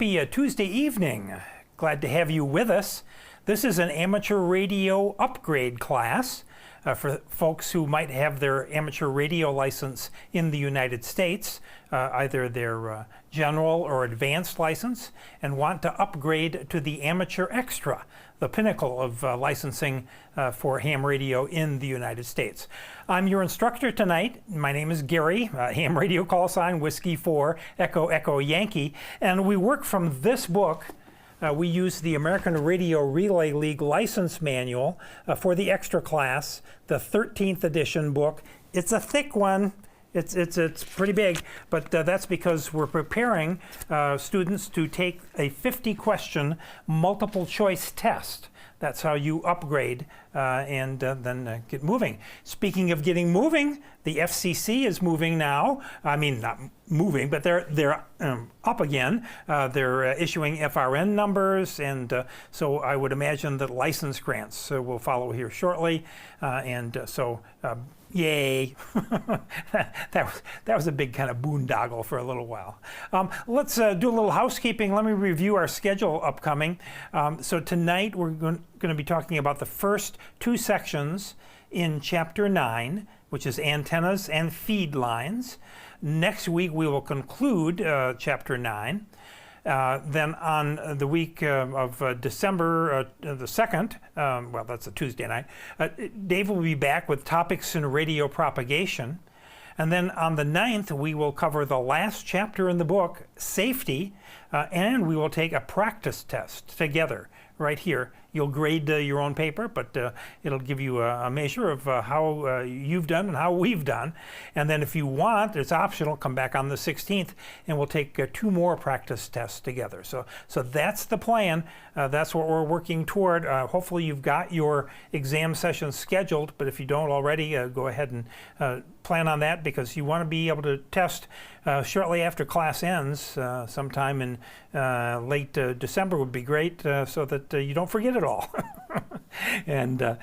Happy Tuesday evening. Glad to have you with us. This is an amateur radio upgrade class for folks who might have their amateur radio license in the United States, either their general or advanced license, and want to upgrade to the amateur extra, the pinnacle of licensing for ham radio in the United States. I'm your instructor tonight. My name is Gary, ham radio call sign Whiskey 4 Echo Echo Yankee, and we work from this book. We use the American Radio Relay League License Manual for the extra class, the 13th edition book. It's a thick one. It's pretty big, but that's because we're preparing students to take a 50-question multiple choice test. That's how you upgrade and then get moving. Speaking of getting moving, the FCC is moving now. I mean, not moving, but they're up again. They're issuing FRN numbers, and so I would imagine that license grants will follow here shortly. Yay. that was a big kind of boondoggle for a little while. Let's do a little housekeeping. Let me review our schedule upcoming. So tonight we're going to be talking about the first two sections in Chapter 9, which is antennas and feed lines. Next week we will conclude Chapter 9. Then on the week of December the 2nd, well, that's a Tuesday night, Dave will be back with topics in radio propagation. And then on the 9th, we will cover the last chapter in the book, safety, and we will take a practice test together right here. You'll grade your own paper, but it'll give you a measure of how you've done and how we've done. And then if you want, it's optional, come back on the 16th and we'll take two more practice tests together. So that's the plan. That's what we're working toward. Hopefully you've got your exam sessions scheduled, but if you don't already, go ahead and plan on that, because you want to be able to test shortly after class ends. Sometime in late December would be great, so that you don't forget it all. And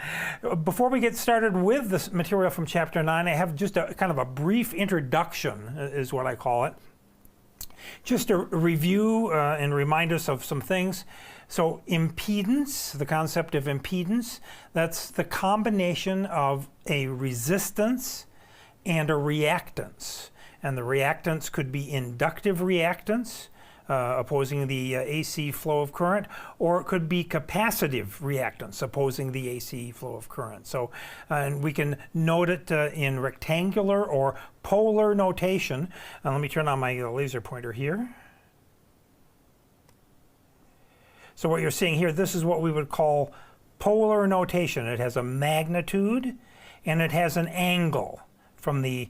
before we get started with this material from Chapter 9, I have just a kind of a brief introduction, is what I call it. Just to review and remind us of some things. So impedance, the concept of impedance, that's the combination of a resistance and a reactance. And the reactance could be inductive reactance, opposing the AC flow of current, or it could be capacitive reactance, opposing the AC flow of current. So, and we can note it in rectangular or polar notation. Let me turn on my laser pointer here. So what you're seeing here, this is what we would call polar notation. It has a magnitude and it has an angle from the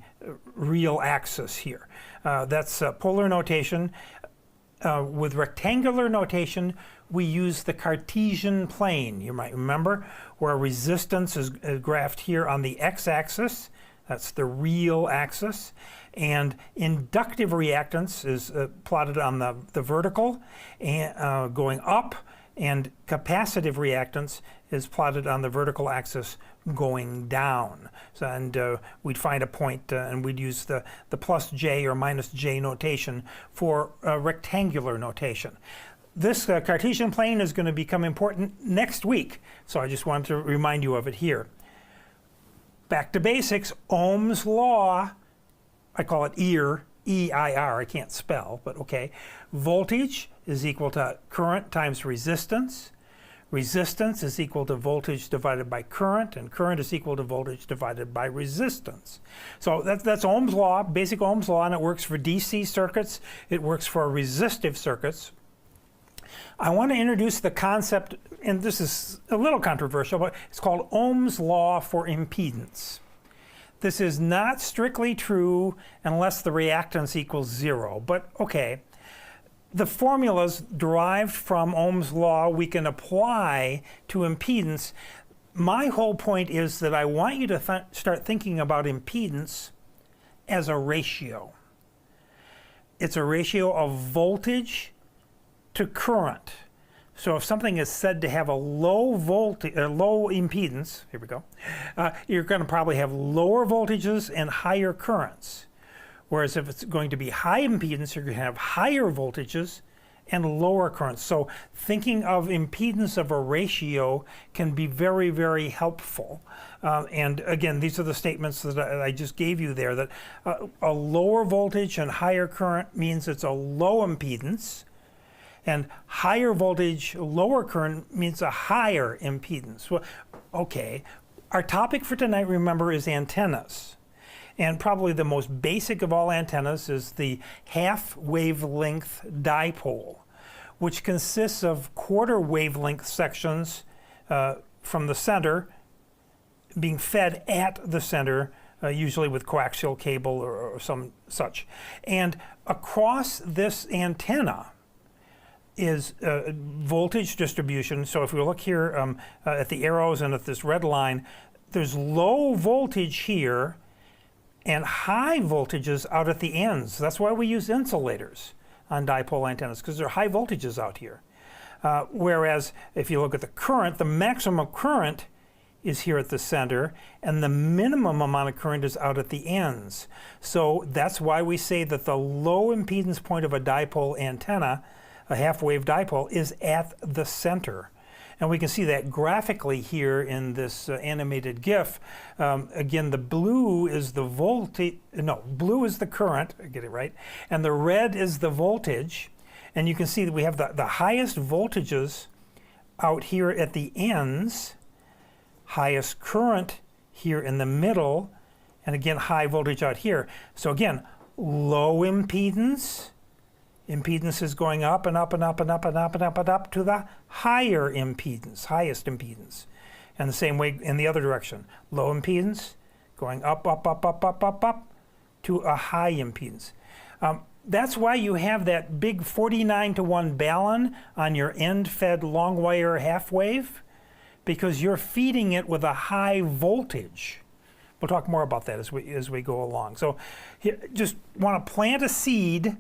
real axis here. That's polar notation. With rectangular notation, we use the Cartesian plane. You might remember where resistance is graphed here on the x-axis. That's the real axis. And inductive reactance is plotted on the vertical and going up, and capacitive reactance is plotted on the vertical axis going down. So, and we'd find a point and we'd use the plus J or minus J notation for rectangular notation. This Cartesian plane is going to become important next week, so I just wanted to remind you of it here. Back to basics, Ohm's law, I call it E-I-R, I can't spell, but okay. Voltage is equal to current times resistance. Resistance is equal to voltage divided by current, and current is equal to voltage divided by resistance. So that's Ohm's law, basic Ohm's law, and it works for DC circuits. It works for resistive circuits. I want to introduce the concept, and this is a little controversial, but it's called Ohm's law for impedance. This is not strictly true unless the reactance equals 0, but okay. The formulas derived from Ohm's law we can apply to impedance. My whole point is that I want you to start thinking about impedance as a ratio. It's a ratio of voltage to current. So if something is said to have a low impedance, here we go, you're going to probably have lower voltages and higher currents. Whereas if it's going to be high impedance, you're going to have higher voltages and lower currents. So thinking of impedance of a ratio can be very, very helpful. And again, these are the statements that I just gave you there, that a lower voltage and higher current means it's a low impedance, and higher voltage, lower current means a higher impedance. Well, okay, our topic for tonight, remember, is antennas. And probably the most basic of all antennas is the half wavelength dipole, which consists of quarter wavelength sections from the center being fed at the center, usually with coaxial cable or some such. And across this antenna is voltage distribution. So if we look here at the arrows and at this red line, there's low voltage here and high voltages out at the ends. That's why we use insulators on dipole antennas, because there are high voltages out here. Whereas if you look at the current, the maximum current is here at the center, and the minimum amount of current is out at the ends. So that's why we say that the low impedance point of a dipole antenna, a half-wave dipole, is at the center. And we can see that graphically here in this animated GIF. Again, the blue is the voltage, no, blue is the current, I get it right, and the red is the voltage. And you can see that we have the highest voltages out here at the ends, highest current here in the middle, and again, high voltage out here. So again, low impedance. Impedance is going up and up and up and up and up and up and up to the higher impedance, highest impedance. And the same way in the other direction. Low impedance going up, up, up, up, up, up, up to a high impedance. That's why you have that big 49-to-1 balun on your end-fed long wire half wave, because you're feeding it with a high voltage. We'll talk more about that as we go along. So here, just want to plant a seed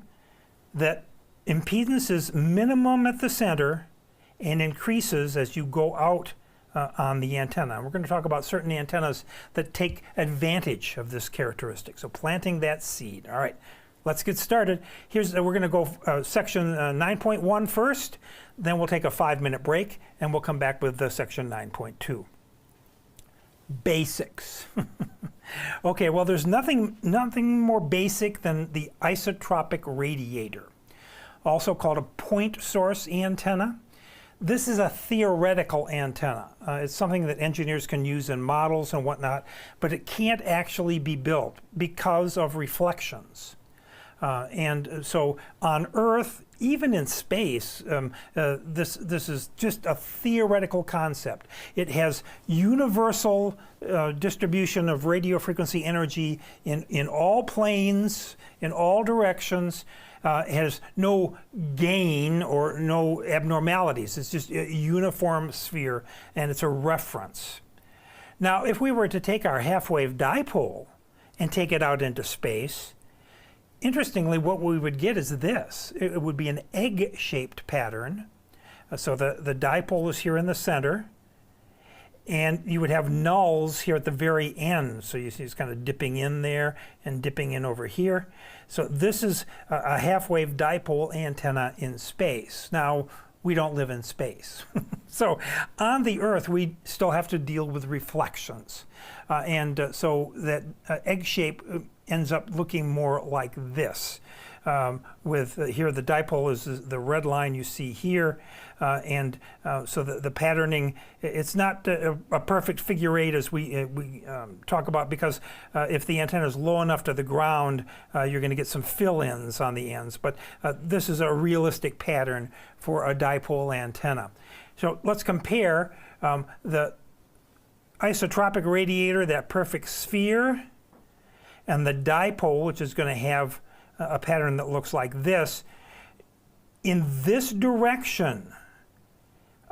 that impedance is minimum at the center and increases as you go out on the antenna. We're going to talk about certain antennas that take advantage of this characteristic. So planting that seed. All right, let's get started. We're going to go section 9.1 first, then we'll take a 5-minute break, and we'll come back with section 9.2. Basics. Okay, well, there's nothing more basic than the isotropic radiator, also called a point source antenna. This is a theoretical antenna. It's something that engineers can use in models and whatnot, but it can't actually be built because of reflections. And so on Earth, even in space, this is just a theoretical concept. It has universal distribution of radio frequency energy in all planes, in all directions. It has no gain or no abnormalities. It's just a uniform sphere, and it's a reference. Now, if we were to take our half-wave dipole and take it out into space, interestingly, what we would get is this. It would be an egg-shaped pattern. So the dipole is here in the center, and you would have nulls here at the very end. So you see it's kind of dipping in there and dipping in over here. So this is a half-wave dipole antenna in space. Now, we don't live in space. So on the Earth, we still have to deal with reflections. So that egg shape ends up looking more like this. With here the dipole is the red line you see here, so the patterning, it's not a perfect figure eight as we talk about, because if the antenna is low enough to the ground, you're going to get some fill-ins on the ends, but this is a realistic pattern for a dipole antenna. So let's compare the isotropic radiator, that perfect sphere, and the dipole, which is going to have a pattern that looks like this. In this direction,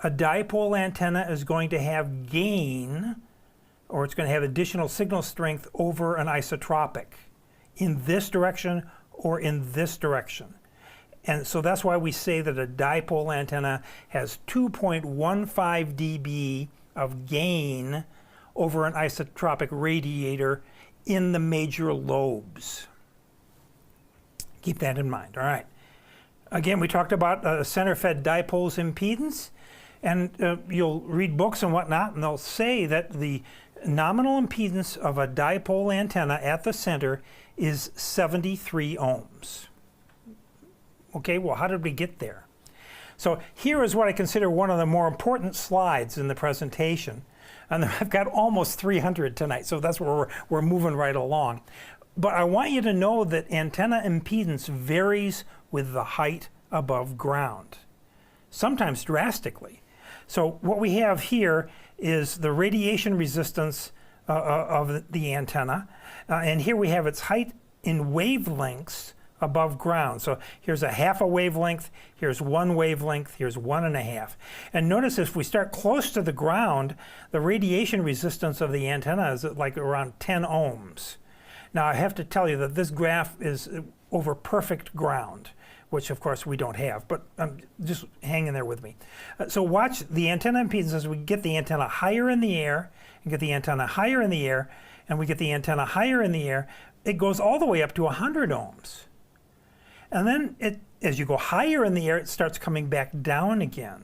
a dipole antenna is going to have gain, or it's going to have additional signal strength over an isotropic, in this direction or in this direction. And so that's why we say that a dipole antenna has 2.15 dB of gain over an isotropic radiator in the major lobes. Keep that in mind. All right. Again, we talked about center-fed dipole's impedance, and you'll read books and whatnot, and they'll say that the nominal impedance of a dipole antenna at the center is 73 ohms. Okay, well, how did we get there? So here is what I consider one of the more important slides in the presentation. And I've got almost 300 tonight, so that's where we're moving right along. But I want you to know that antenna impedance varies with the height above ground, sometimes drastically. So what we have here is the radiation resistance of the antenna, and here we have its height in wavelengths above ground. So here's a half a wavelength, here's one wavelength, here's 1.5. And notice if we start close to the ground, the radiation resistance of the antenna is like around 10 ohms. Now I have to tell you that this graph is over perfect ground, which of course we don't have, but just hang in there with me. So watch the antenna impedance as we get the antenna higher in the air, and get the antenna higher in the air, and we get the antenna higher in the air, it goes all the way up to 100 ohms. And then as you go higher in the air, it starts coming back down again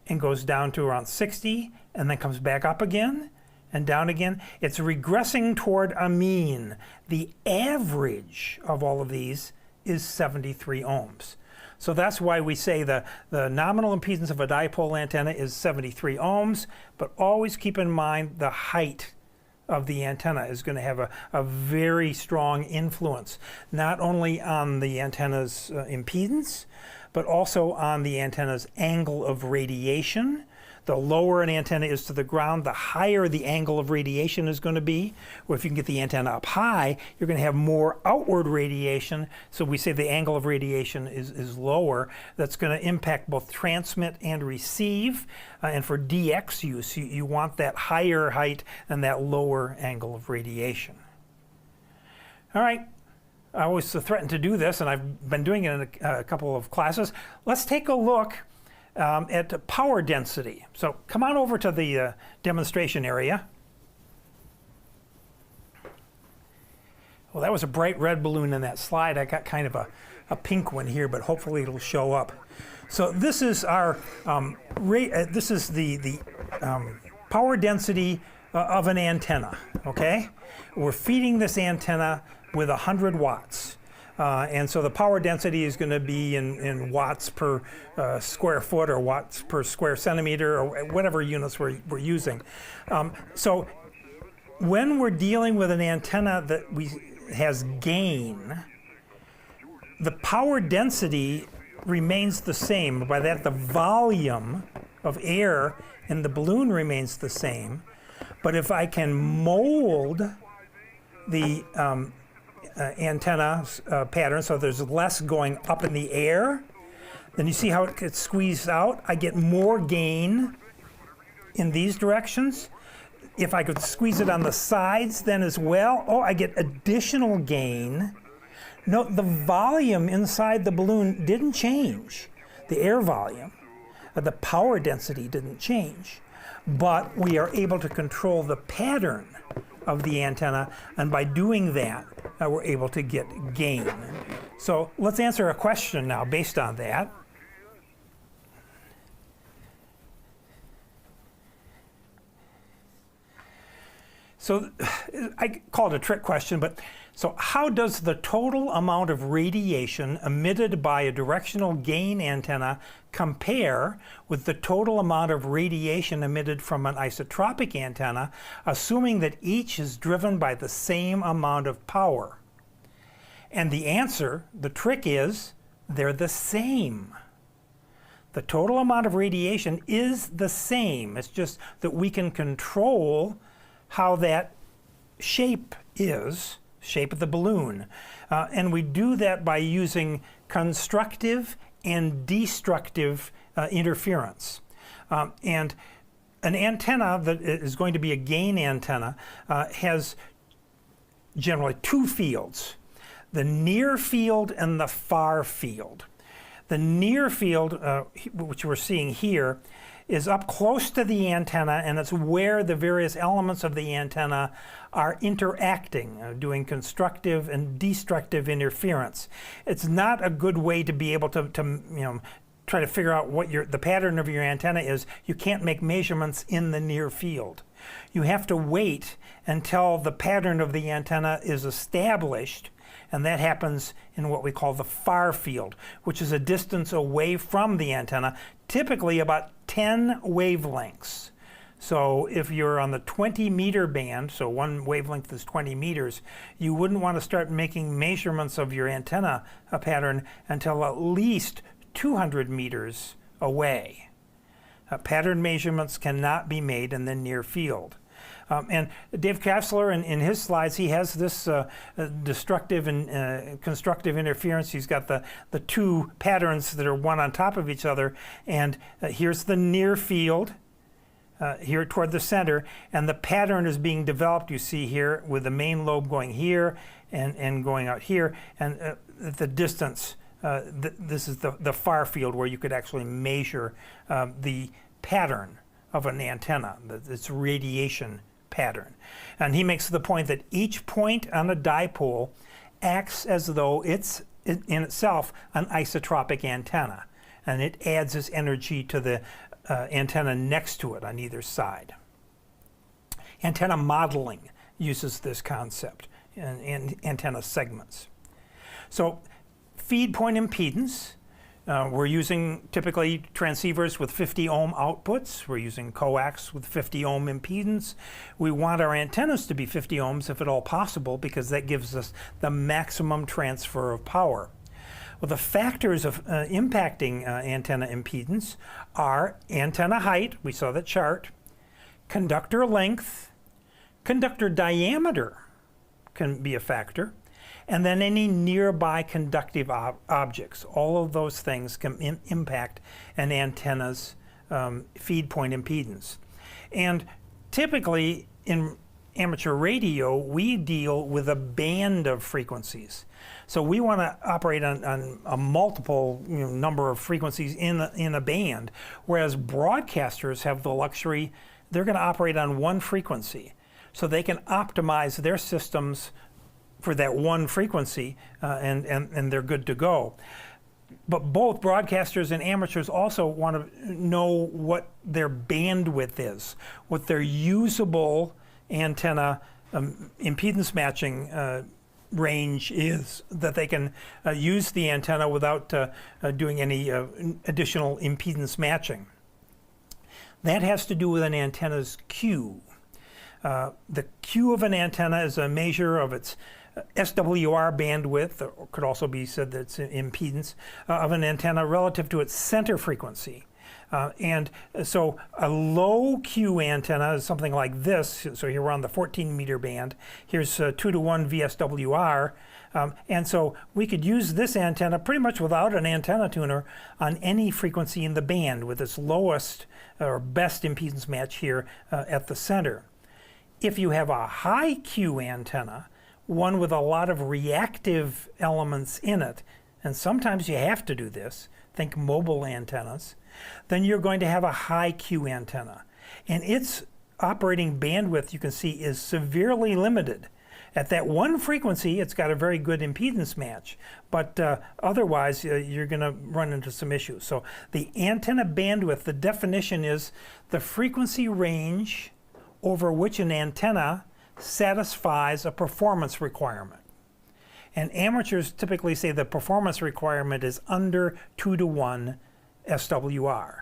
and goes down to around 60 and then comes back up again and down again. It's regressing toward a mean. The average of all of these is 73 ohms. So that's why we say the nominal impedance of a dipole antenna is 73 ohms, but always keep in mind the height of the antenna is going to have a very strong influence, not only on the antenna's impedance, but also on the antenna's angle of radiation. The lower an antenna is to the ground, the higher the angle of radiation is going to be. Or if you can get the antenna up high, you're going to have more outward radiation. So we say the angle of radiation is lower. That's going to impact both transmit and receive. And for DX use, you want that higher height and that lower angle of radiation. All right. I always threaten to do this, and I've been doing it in a couple of classes. Let's take a look at power density. So come on over to the demonstration area. Well, that was a bright red balloon in that slide. I got kind of a pink one here, but hopefully it'll show up. So this is our this is the power density of an antenna. Okay, we're feeding this antenna with 100 watts. And so the power density is going to be in watts per square foot or watts per square centimeter or whatever units we're using. So when we're dealing with an antenna that has gain, the power density remains the same. By that, the volume of air in the balloon remains the same. But if I can mold the antenna pattern so there's less going up in the air, then you see how it gets squeezed out. I get more gain in these directions. If I could squeeze it on the sides then as well, I get additional gain. Note the volume inside the balloon didn't change, the air volume. The power density didn't change, but we are able to control the pattern of the antenna, and by doing that, we're able to get gain. So let's answer a question now based on that. So I call it a trick question, but so how does the total amount of radiation emitted by a directional gain antenna compare with the total amount of radiation emitted from an isotropic antenna, assuming that each is driven by the same amount of power? And the answer, the trick is, they're the same. The total amount of radiation is the same. It's just that we can control how that shape is, shape of the balloon. And we do that by using constructive and destructive interference. And an antenna that is going to be a gain antenna has generally two fields, the near field and the far field. The near field, which we're seeing here, is up close to the antenna, and it's where the various elements of the antenna are interacting, doing constructive and destructive interference. It's not a good way to be able to try to figure out what the pattern of your antenna is. You can't make measurements in the near field. You have to wait until the pattern of the antenna is established, and that happens in what we call the far field, which is a distance away from the antenna, typically about 10 wavelengths. So if you're on the 20-meter band, so one wavelength is 20 meters, you wouldn't want to start making measurements of your antenna pattern until at least 200 meters away. Pattern measurements cannot be made in the near field. And Dave Kassler, in his slides, he has this destructive and constructive interference. He's got the two patterns that are one on top of each other. And here's the near field, here toward the center. And the pattern is being developed, you see here, with the main lobe going here and going out here. And the distance, this is the far field where you could actually measure the pattern of an antenna, its radiation pattern. And he makes the point that each point on a dipole acts as though it's in itself an isotropic antenna, and it adds its energy to the antenna next to it on either side. Antenna modeling uses this concept in antenna segments. So feed point impedance, we're using typically transceivers with 50 ohm outputs. We're using coax with 50 ohm impedance. We want our antennas to be 50 ohms if at all possible, because that gives us the maximum transfer of power. Well, the factors of impacting antenna impedance are antenna height, we saw the chart, conductor length, conductor diameter can be a factor, and then any nearby conductive objects. All of those things can impact an antenna's feed point impedance. And typically in amateur radio, we deal with a band of frequencies. So we want to operate on a multiple number of frequencies in a band, whereas broadcasters have the luxury, they're going to operate on one frequency. So they can optimize their systems for that one frequency, and they're good to go. But both broadcasters and amateurs also want to know what their bandwidth is, what their usable antenna impedance matching range is, that they can use the antenna without doing any additional impedance matching. That has to do with an antenna's Q. The Q of an antenna is a measure of its SWR bandwidth, or could also be said that it's impedance, of an antenna relative to its center frequency. And so a low Q antenna is something like this. So here we're on the 14-meter band. Here's 2-to-1 VSWR. And so we could use this antenna pretty much without an antenna tuner on any frequency in the band with its lowest or best impedance match here at the center. If you have a high Q antenna, one with a lot of reactive elements in it, and sometimes you have to do this, think mobile antennas, then you're going to have a high Q antenna. And its operating bandwidth, you can see, is severely limited. At that one frequency, it's got a very good impedance match, but otherwise you're going to run into some issues. So the antenna bandwidth, the definition is the frequency range over which an antenna satisfies a performance requirement. And amateurs typically say the performance requirement is under 2-to-1 SWR.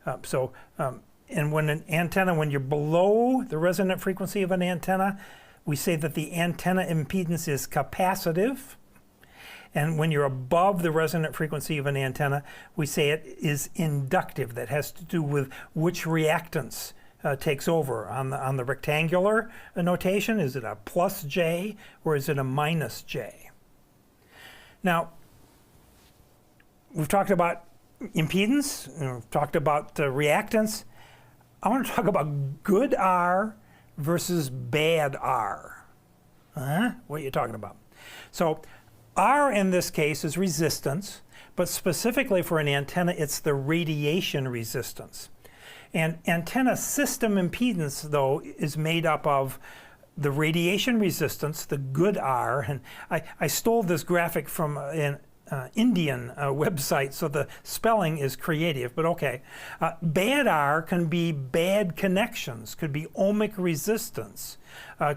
And when an antenna, when you're below the resonant frequency of an antenna, we say that the antenna impedance is capacitive. And when you're above the resonant frequency of an antenna, we say it is inductive. That has to do with which reactance takes over. On the rectangular notation, is it a plus J or is it a minus J? Now, we've talked about impedance, we've talked about reactance. I want to talk about good R versus bad R. What are you talking about? So R in this case is resistance, but specifically for an antenna, it's the radiation resistance. And antenna system impedance, though, is made up of the radiation resistance, the good R, and I stole this graphic from an Indian website, so the spelling is creative, but okay. Bad R can be bad connections, could be ohmic resistance,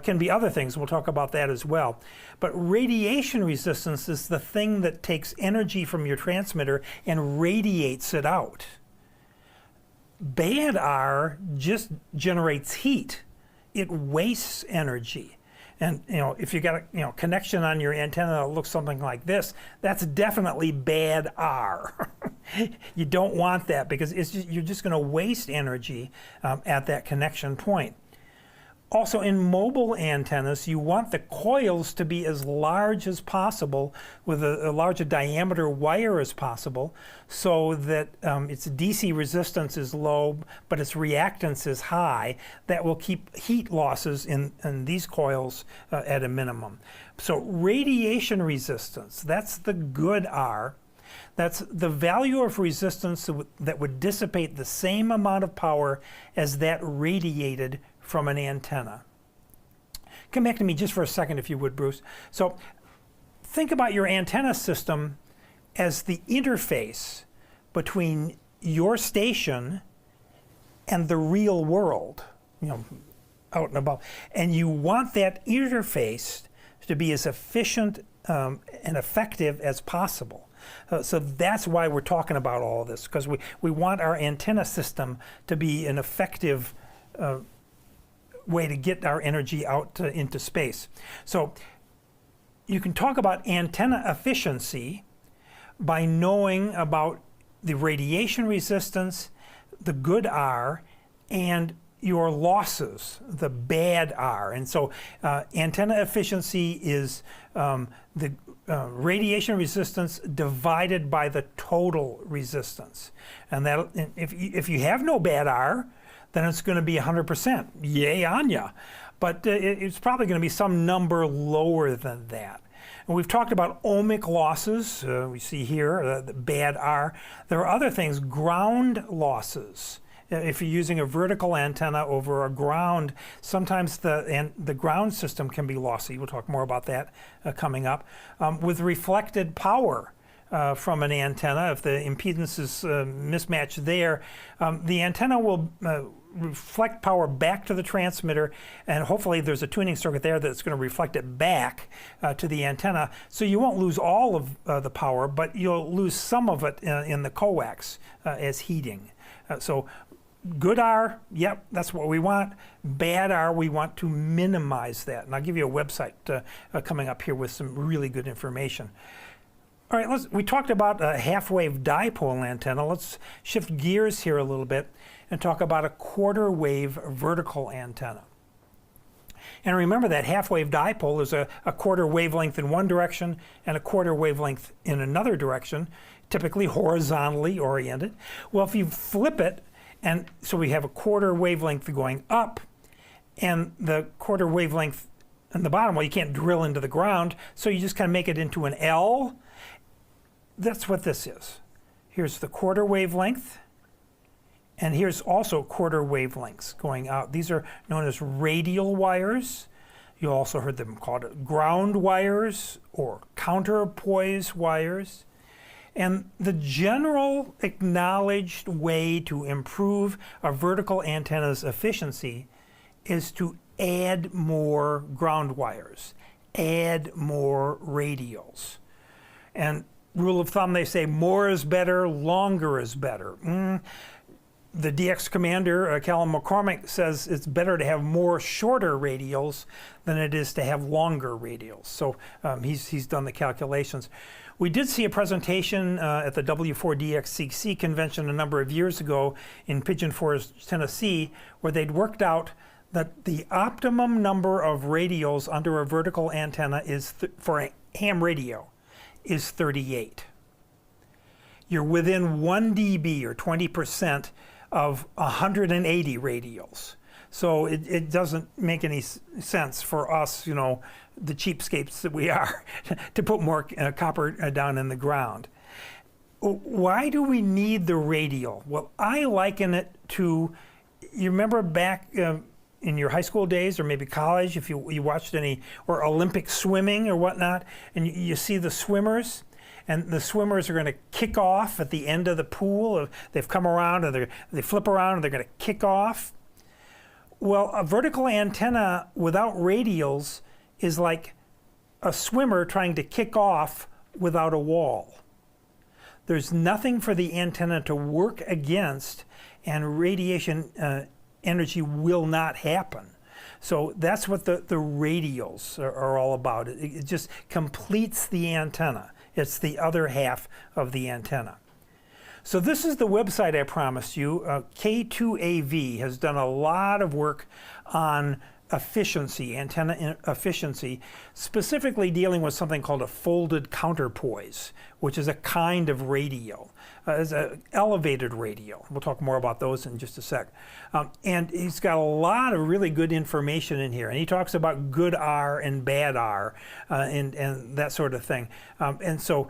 can be other things. We'll talk about that as well. But radiation resistance is the thing that takes energy from your transmitter and radiates it out. Bad R just generates heat. It wastes energy. And if you got a connection on your antenna that looks something like this, that's definitely bad R. You don't want that because you're just going to waste energy at that connection point. Also, in mobile antennas, you want the coils to be as large as possible with a larger diameter wire as possible so that its DC resistance is low, but its reactance is high. That will keep heat losses in these coils at a minimum. So radiation resistance, that's the good R. That's the value of resistance that would dissipate the same amount of power as that radiated from an antenna. Come back to me just for a second, if you would, Bruce. So think about your antenna system as the interface between your station and the real world, out and about. And you want that interface to be as efficient and effective as possible. So that's why we're talking about all of this, because we want our antenna system to be an effective way to get our energy out into space. So you can talk about antenna efficiency by knowing about the radiation resistance, the good R, and your losses, the bad R. And so antenna efficiency is the radiation resistance divided by the total resistance. And that if you have no bad R, then it's going to be 100%. Yay on ya. But it's probably going to be some number lower than that. And we've talked about ohmic losses. We see here the bad R. There are other things, ground losses. If you're using a vertical antenna over a ground, sometimes the ground system can be lossy. We'll talk more about that coming up. With reflected power from an antenna, if the impedance is mismatched there, the antenna will reflect power back to the transmitter, and hopefully there's a tuning circuit there that's going to reflect it back to the antenna. So you won't lose all of the power, but you'll lose some of it in the coax as heating. So good R, yep, that's what we want. Bad R, we want to minimize that. And I'll give you a website coming up here with some really good information. All right, we talked about a half-wave dipole antenna. Let's shift gears here a little bit and talk about a quarter-wave vertical antenna. And remember that half-wave dipole is a quarter wavelength in one direction and a quarter wavelength in another direction, typically horizontally oriented. Well, if you flip it, and so we have a quarter wavelength going up and the quarter wavelength on the bottom, well, you can't drill into the ground, so you just kind of make it into an L. That's what this is. Here's the quarter wavelength, and here's also quarter wavelengths going out. These are known as radial wires. You also heard them called ground wires or counterpoise wires. And the general acknowledged way to improve a vertical antenna's efficiency is to add more ground wires, add more radials. And rule of thumb, they say more is better, longer is better. The DX commander, Callum McCormick, says it's better to have more shorter radials than it is to have longer radials. So he's done the calculations. We did see a presentation at the W4DXCC convention a number of years ago in Pigeon Forge, Tennessee, where they'd worked out that the optimum number of radials under a vertical antenna is for a ham radio is 38. You're within 1 dB or 20% of 180 radials. So it doesn't make any sense for us, the cheapskates that we are, to put more copper down in the ground. Why do we need the radial? Well, I liken it to, you remember back in your high school days or maybe college, if you watched any, or Olympic swimming or whatnot, and you see the swimmers, and the swimmers are going to kick off at the end of the pool. They've come around and they flip around and they're going to kick off. Well, a vertical antenna without radials is like a swimmer trying to kick off without a wall. There's nothing for the antenna to work against, and radiation energy will not happen. So that's what the radials are all about. It just completes the antenna. It's the other half of the antenna. So this is the website I promised you. K2AV has done a lot of work on efficiency, antenna efficiency, specifically dealing with something called a folded counterpoise, which is a kind of radio. It's an elevated radio. We'll talk more about those in just a sec. And he's got a lot of really good information in here. And he talks about good R and bad R and that sort of thing. And so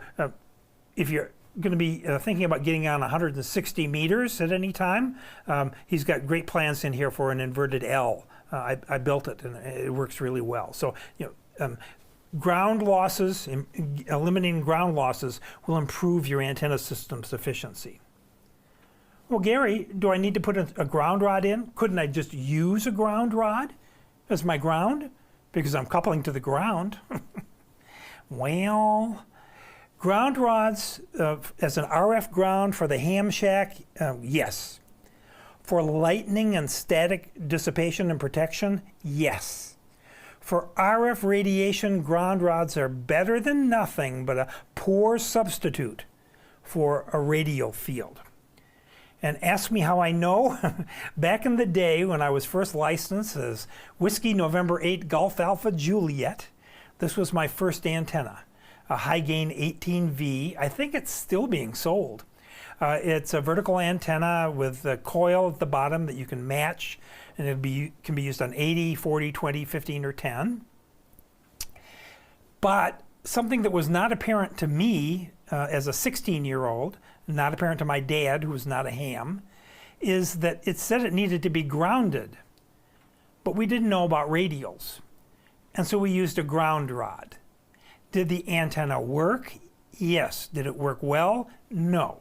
if you're going to be thinking about getting on 160 meters at any time, he's got great plans in here for an inverted L. I built it and it works really well. So, ground losses, eliminating ground losses will improve your antenna system's efficiency. Well, Gary, do I need to put a ground rod in? Couldn't I just use a ground rod as my ground? Because I'm coupling to the ground. Well, ground rods as an RF ground for the ham shack, yes. For lightning and static dissipation and protection, yes. For RF radiation, ground rods are better than nothing, but a poor substitute for a radial field. And ask me how I know. Back in the day when I was first licensed as Whiskey November 8 Golf Alpha Juliet, this was my first antenna, a high gain 18V. I think it's still being sold. It's a vertical antenna with a coil at the bottom that you can match, and it can be used on 80, 40, 20, 15, or 10. But something that was not apparent to me as a 16-year-old, not apparent to my dad, who was not a ham, is that it said it needed to be grounded. But we didn't know about radials. And so we used a ground rod. Did the antenna work? Yes. Did it work well? No.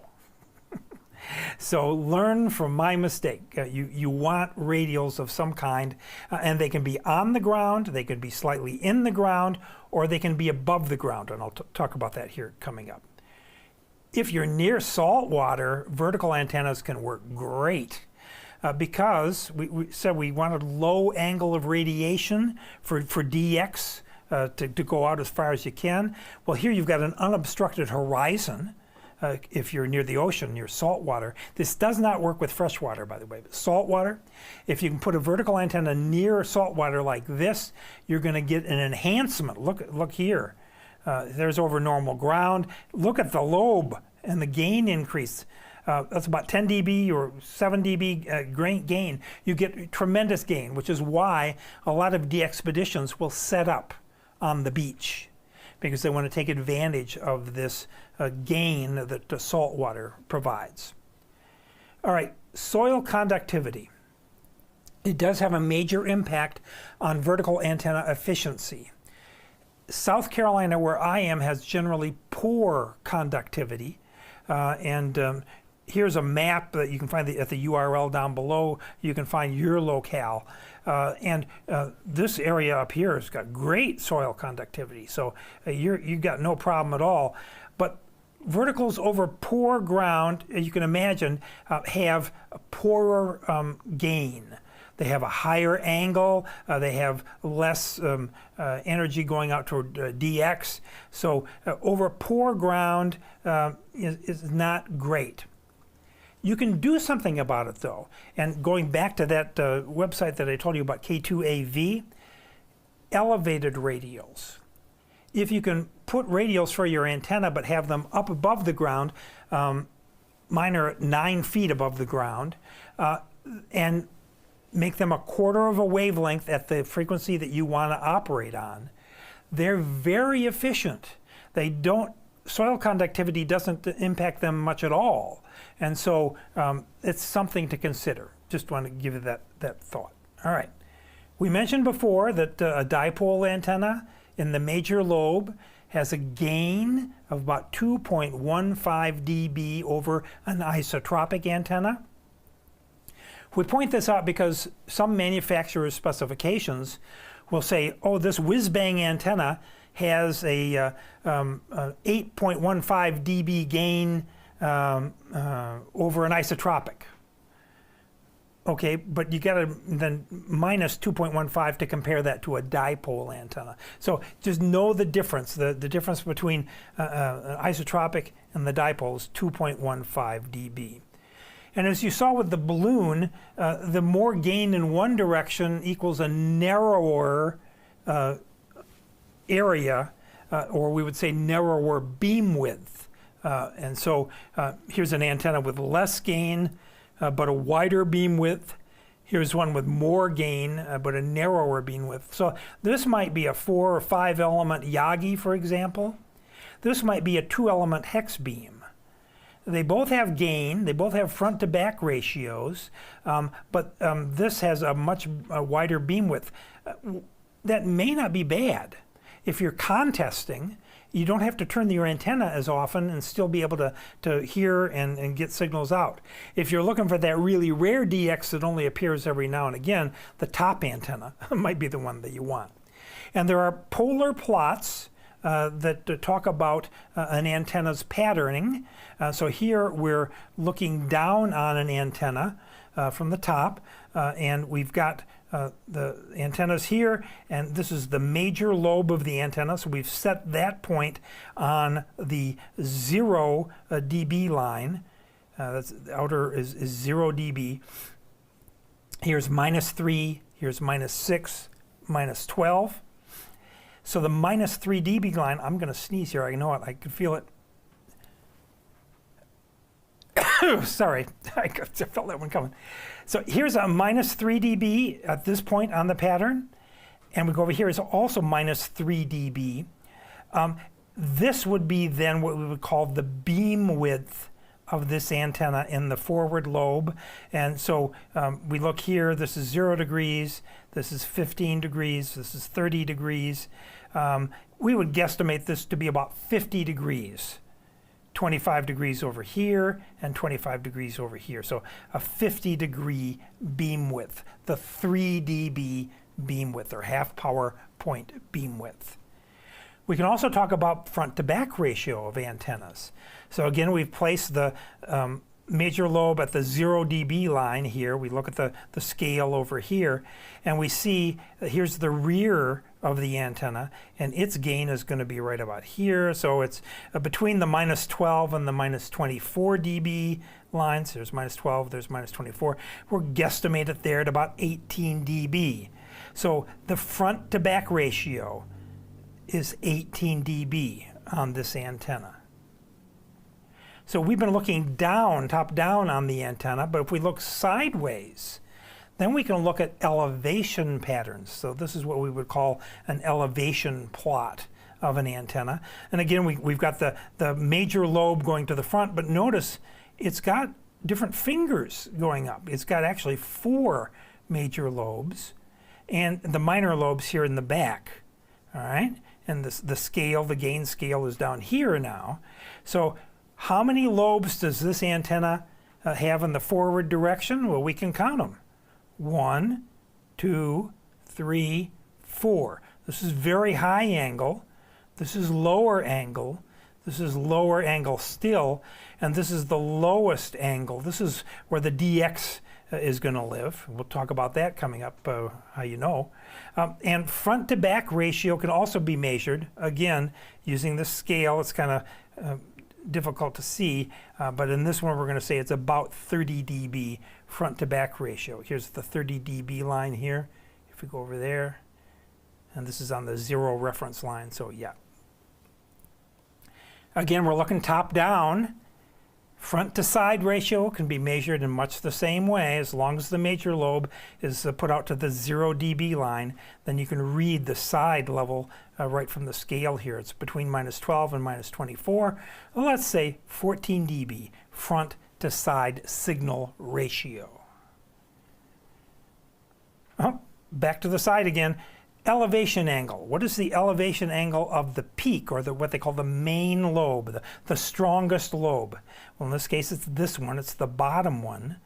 So learn from my mistake. You want radials of some kind, and they can be on the ground, they can be slightly in the ground, or they can be above the ground, and I'll talk about that here coming up. If you're near salt water, vertical antennas can work great because we said we wanted low angle of radiation for DX to go out as far as you can. Well, here you've got an unobstructed horizon. If you're near the ocean, near salt water. This does not work with fresh water, by the way, but salt water, if you can put a vertical antenna near salt water like this, you're going to get an enhancement. Look here. There's over normal ground. Look at the lobe and the gain increase. That's about 10 dB or 7 dB gain. You get tremendous gain, which is why a lot of de-expeditions will set up on the beach, because they want to take advantage of this gain that the salt water provides. All right, soil conductivity. It does have a major impact on vertical antenna efficiency. South Carolina, where I am, has generally poor conductivity. Here's a map that you can find at the URL down below. You can find your locale. This area up here has got great soil conductivity, so you've got no problem at all. But verticals over poor ground, you can imagine, have a poorer gain. They have a higher angle, they have less energy going out toward DX. So over poor ground is not great. You can do something about it though. And going back to that website that I told you about, K2AV, elevated radials. If you can put radials for your antenna but have them up above the ground, mine are 9 feet above the ground, and make them a quarter of a wavelength at the frequency that you want to operate on, they're very efficient. They don't soil conductivity doesn't impact them much at all. And so it's something to consider. Just want to give you that thought. All right. We mentioned before that a dipole antenna in the major lobe has a gain of about 2.15 dB over an isotropic antenna. We point this out because some manufacturers' specifications will say, oh, this whiz-bang antenna has a 8.15 dB gain over an isotropic. Okay, but you got to then minus 2.15 to compare that to a dipole antenna. So just know the difference. The difference between an isotropic and the dipole is 2.15 dB. And as you saw with the balloon, the more gain in one direction equals a narrower area, or we would say narrower beam width. And so here's an antenna with less gain, but a wider beam width. Here's one with more gain, but a narrower beam width. So this might be a 4 or 5 element Yagi, for example. This might be a 2-element hex beam. They both have gain, they both have front to back ratios, but this has a much wider beam width. That may not be bad. If you're contesting, you don't have to turn your antenna as often and still be able to hear and get signals out. If you're looking for that really rare DX that only appears every now and again, the top antenna might be the one that you want. And there are polar plots that talk about an antenna's patterning. So here we're looking down on an antenna from the top, and we've got the antennas here, and this is the major lobe of the antenna. So we've set that point on the 0 dB line. That's the outer is 0 dB. Here's -3, here's -6, -12. So the -3 dB line, I'm going to sneeze here. I know it. I can feel it. Sorry, I felt that one coming. So here's a -3 dB at this point on the pattern. And we go over here is also -3 dB. This would be then what we would call the beam width of this antenna in the forward lobe. And so we look here, this is 0 degrees, this is 15 degrees, this is 30 degrees. We would guesstimate this to be about 50 degrees. 25 degrees over here and 25 degrees over here. So a 50 degree beam width, the 3 dB beam width or half power point beam width. We can also talk about front to back ratio of antennas. So again, we've placed the major lobe at the 0 dB line here. We look at the scale over here, and we see here's the rear of the antenna, and its gain is going to be right about here. So it's between the -12 and the -24 dB lines. There's -12, there's -24. We're guesstimated there at about 18 dB. So the front to back ratio is 18 dB on this antenna. So we've been looking down, top down on the antenna, but if we look sideways, then we can look at elevation patterns. So this is what we would call an elevation plot of an antenna. And again, we've got the major lobe going to the front, but notice it's got different fingers going up. It's got actually 4 major lobes and the minor lobes here in the back, all right? And the scale, the gain scale is down here now. So how many lobes does this antenna have in the forward direction? Well, we can count them. 1, 2, 3, 4. This is very high angle. This is lower angle. This is lower angle still. And this is the lowest angle. This is where the DX is going to live. We'll talk about that coming up, how you know. And front to back ratio can also be measured. Again, using the scale, it's kind of difficult to see, but in this one we're going to say it's about 30 dB front to back ratio. Here's the 30 dB line here. If we go over there, and this is on the 0 reference line, so yeah. Again, we're looking top down Front to side ratio can be measured in much the same way. As long as the major lobe is put out to the 0 dB line, then you can read the side level right from the scale here. It's between -12 and -24. Well, let's say 14 dB front to side signal ratio. Oh, back to the side again. Elevation angle. What is the elevation angle of the peak, or what they call the main lobe, the strongest lobe? Well, in this case, it's this one. It's the bottom one.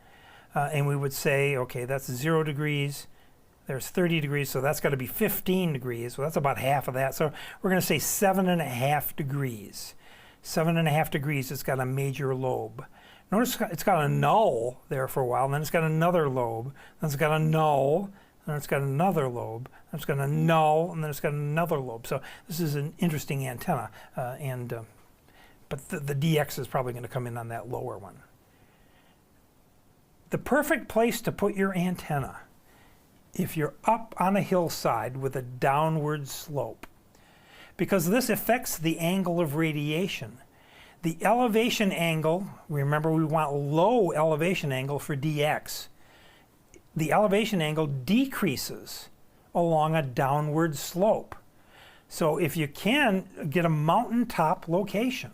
And we would say, okay, that's 0 degrees. There's 30 degrees, so that's got to be 15 degrees. Well, that's about half of that. So we're going to say 7.5 degrees. 7.5 degrees, it's got a major lobe. Notice it's got a null there for a while, and then it's got another lobe, then it's got a null, then it's got another lobe, then it's got a null, and then it's got another lobe. So this is an interesting antenna, but the DX is probably going to come in on that lower one. The perfect place to put your antenna, if you're up on a hillside with a downward slope, because this affects the angle of radiation. The elevation angle, remember we want low elevation angle for DX. The elevation angle decreases along a downward slope. So if you can get a mountaintop location,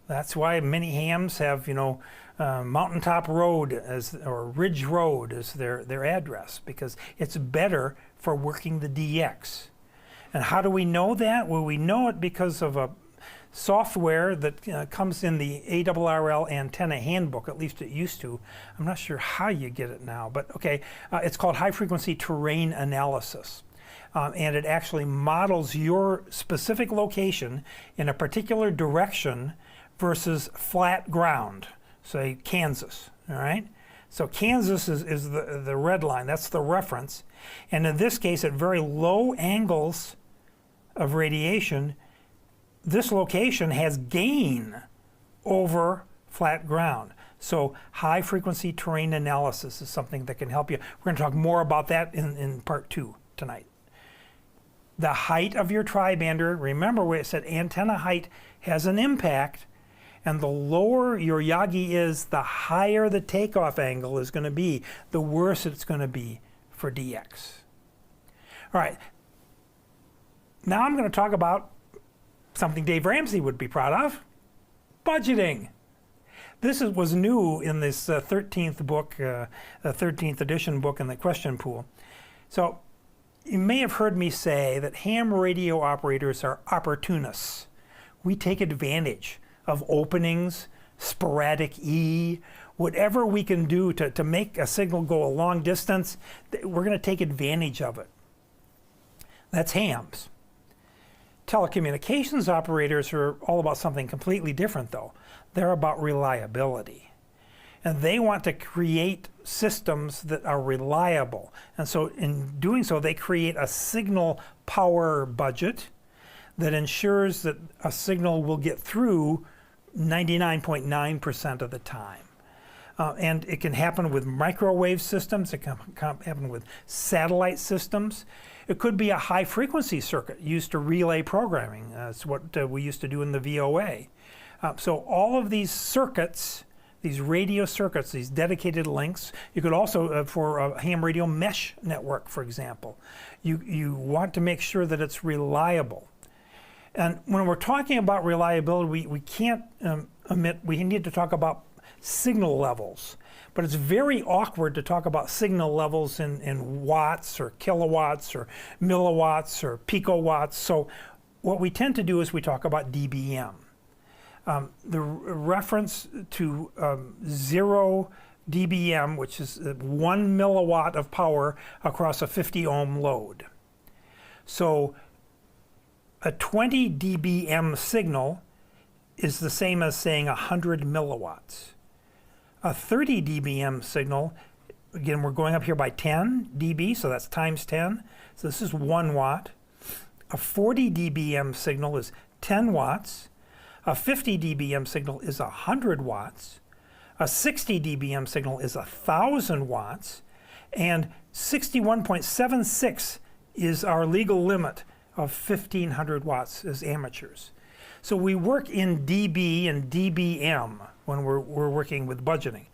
that's why many hams have, Mountaintop Road or Ridge Road as their address, because it's better for working the DX. And how do we know that? Well, we know it because of a software that comes in the ARRL antenna handbook, at least it used to. I'm not sure how you get it now, but okay, it's called high frequency terrain analysis. And it actually models your specific location in a particular direction versus flat ground, say Kansas, all right? So Kansas is the red line, that's the reference. And in this case, at very low angles of radiation, this location has gain over flat ground. So high frequency terrain analysis is something that can help you. We're going to talk more about that in part 2 tonight. The height of your tribander, remember where it said antenna height has an impact, and the lower your Yagi is, the higher the takeoff angle is going to be, the worse it's going to be for DX. All right, now I'm going to talk about something Dave Ramsey would be proud of, budgeting. This was new in this 13th book, 13th edition book in the question pool. So you may have heard me say that ham radio operators are opportunists. We take advantage of openings, sporadic E, whatever we can do to make a signal go a long distance, we're going to take advantage of it. That's hams. Telecommunications operators are all about something completely different, though. They're about reliability. And they want to create systems that are reliable. And so in doing so, they create a signal power budget that ensures that a signal will get through 99.9% of the time. And it can happen with microwave systems, it can happen with satellite systems. It could be a high frequency circuit used to relay programming. That's what we used to do in the VOA. So all of these circuits, these radio circuits, these dedicated links, you could also, for a ham radio mesh network, for example, you want to make sure that it's reliable. And when we're talking about reliability, we can't omit, we need to talk about signal levels. But it's very awkward to talk about signal levels in watts or kilowatts or milliwatts or picowatts. So what we tend to do is we talk about dBm. The reference to 0 dBm, which is 1 milliwatt of power across a 50 ohm load. So a 20 dBm signal is the same as saying 100 milliwatts. A 30 dBm signal, again, we're going up here by 10 dB, so that's times 10. So this is 1 watt. A 40 dBm signal is 10 watts. A 50 dBm signal is 100 watts. A 60 dBm signal is 1,000 watts. And 61.76 is our legal limit of 1,500 watts as amateurs. So we work in dB and dBm. when we're working with budgeting.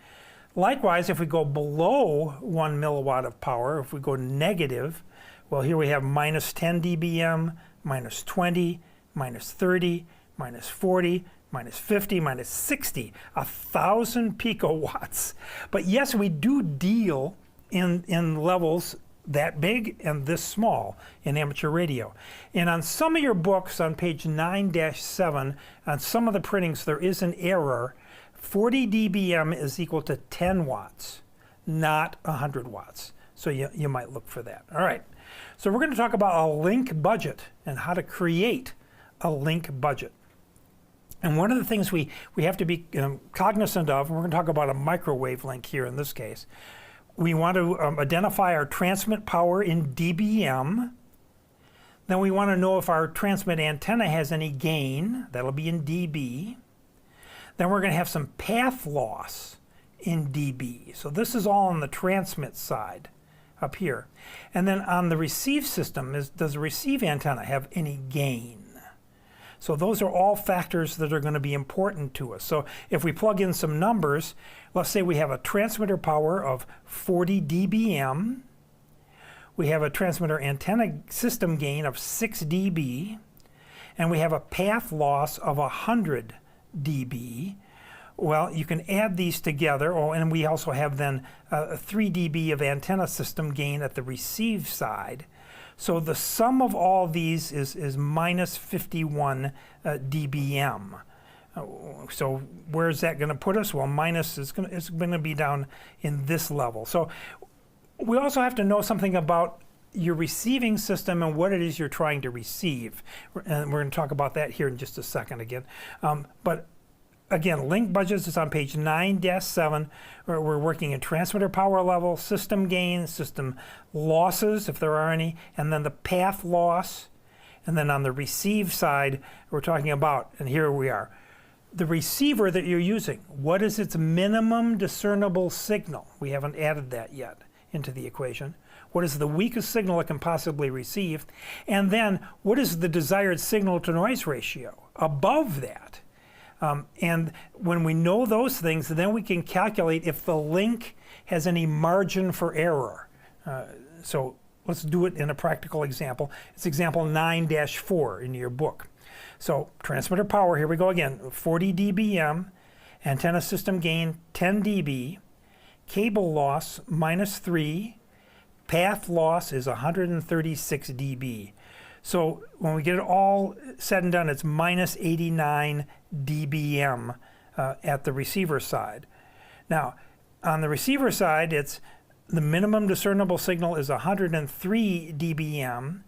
Likewise, if we go below 1 milliwatt of power, if we go negative, well, here we have minus 10 dBm, minus 20, minus 30, minus 40, minus 50, minus 60, 1,000 picowatts. But yes, we do deal in levels that big and this small in amateur radio. And on some of your books on page 9-7, on some of the printings, there is an error. 40 dBm is equal to 10 watts, not 100 watts. So you might look for that. All right. So we're going to talk about a link budget and how to create a link budget. And one of the things we have to be cognizant of, and we're going to talk about a microwave link here in this case, we want to identify our transmit power in dBm. Then we want to know if our transmit antenna has any gain. That'll be in dB. Then we're going to have some path loss in dB. So this is all on the transmit side up here. And then on the receive system, does the receive antenna have any gain? So those are all factors that are going to be important to us. So if we plug in some numbers, let's say we have a transmitter power of 40 dBm. We have a transmitter antenna system gain of 6 dB. And we have a path loss of 100 dB. Well, you can add these together. Oh, and we also have then 3 dB of antenna system gain at the receive side. So the sum of all these is minus 51 dBm. So where is that going to put us? Well, minus is going to be down in this level. So we also have to know something about your receiving system and what it is you're trying to receive. And we're going to talk about that here in just a second again. But again, link budgets is on page 9-7. We're working in transmitter power level, system gain, system losses, if there are any, and then the path loss. And then on the receive side, we're talking about, and here we are, the receiver that you're using. What is its minimum discernible signal? We haven't added that yet into the equation. What is the weakest signal it can possibly receive? And then what is the desired signal to noise ratio above that? And when we know those things, then we can calculate if the link has any margin for error. So let's do it in a practical example. It's example 9-4 in your book. So transmitter power, here we go again, 40 dBm, antenna system gain 10 dB, cable loss minus 3, path loss is 136 dB. So when we get it all said and done, it's minus 89 dBm at the receiver side. Now, on the receiver side, it's the minimum discernible signal is 103 dBm,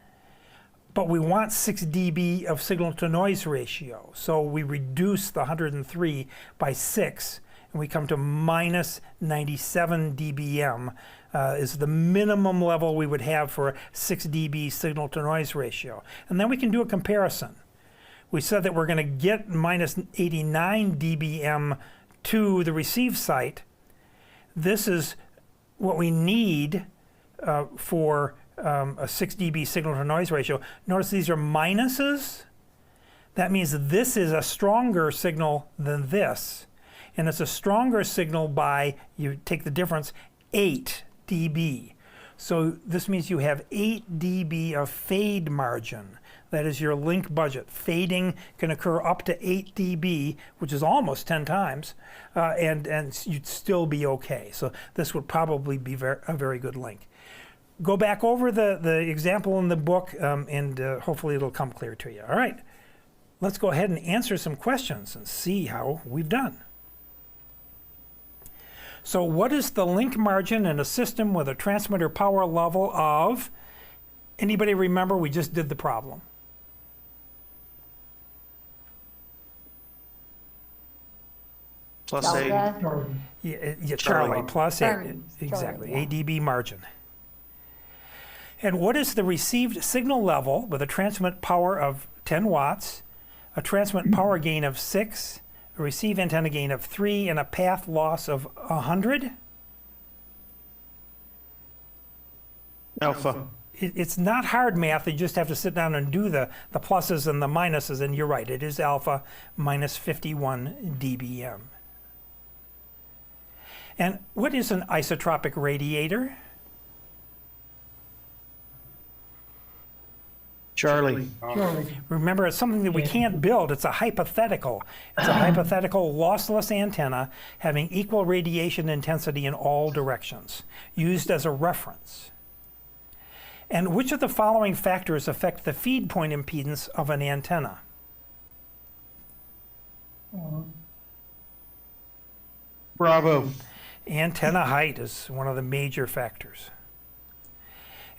but we want 6 dB of signal to noise ratio. So we reduce the 103 by 6, and we come to minus 97 dBm. Is the minimum level we would have for a 6 dB signal to noise ratio. And then we can do a comparison. We said that we're going to get minus 89 dBm to the receive site. This is what we need for a 6 dB signal to noise ratio. Notice these are minuses. That means this is a stronger signal than this. And it's a stronger signal by, you take the difference, 8 dB. So this means you have 8 dB of fade margin. That is your link budget. Fading can occur up to 8 dB, which is almost 10 times, and you'd still be okay. So this would probably be a very good link. Go back over the example in the book, and hopefully it'll come clear to you. All right, let's go ahead and answer some questions and see how we've done. So what is the link margin in a system with a transmitter power level of, anybody remember, we just did the problem? Plus Delta. Yeah, Charlie, plus 8, exactly, Charlie, 8 dB margin. And what is the received signal level with a transmit power of 10 watts, a transmit power gain of 6, a receive antenna gain of 3, and a path loss of 100? alpha. It's not hard math. You just have to sit down and do the pluses and the minuses, and you're right. It is alpha minus 51 dBm. And what is an isotropic radiator? Charlie. Remember, it's something that we can't build. It's a hypothetical. It's a hypothetical lossless antenna having equal radiation intensity in all directions, used as a reference. And which of the following factors affect the feed point impedance of an antenna? Bravo. Antenna height is one of the major factors.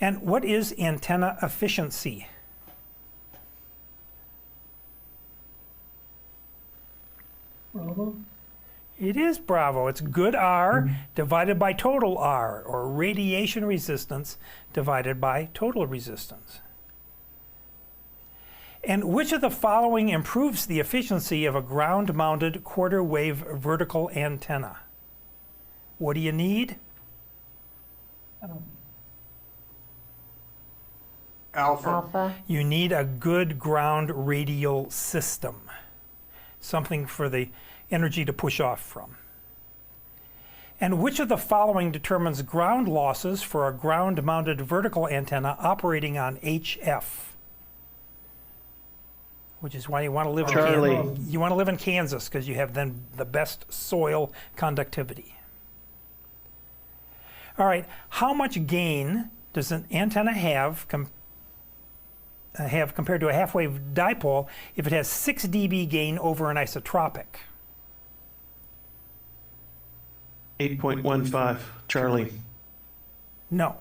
And what is antenna efficiency? It is Bravo. It's good R divided by total R, or radiation resistance divided by total resistance. And which of the following improves the efficiency of a ground-mounted quarter-wave vertical antenna? What do you need? Alpha. You need a good ground radial system, something for the energy to push off from. And which of the following determines ground losses for a ground-mounted vertical antenna operating on HF? Which is why you want to live Charlie. in Kansas. You want to live in Kansas because you have then the best soil conductivity. All right, how much gain does an antenna have compared to a half-wave dipole if it has 6 dB gain over an isotropic? 8.15. Charlie. No,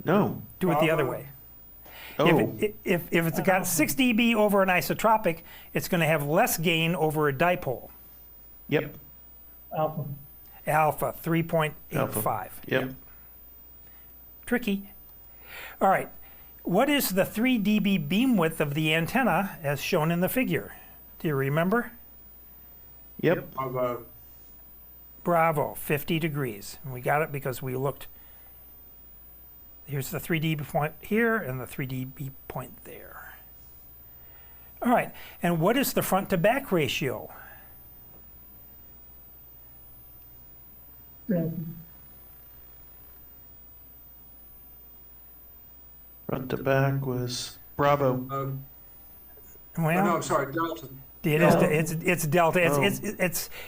No. do it the other way. Oh. If it's got 6 dB over an isotropic, it's going to have less gain over a dipole. Yep. Alpha, 3.85. Yep. Tricky. All right. What is the 3 dB beam width of the antenna as shown in the figure? Do you remember? Yep. Bravo, 50 degrees. And we got it because we looked. Here's the 3 dB point here and the 3 dB point there. All right. And what is the front to back ratio? Front to back was Bravo. Well, no, I'm sorry, Delta. it is. It's delta. Oh.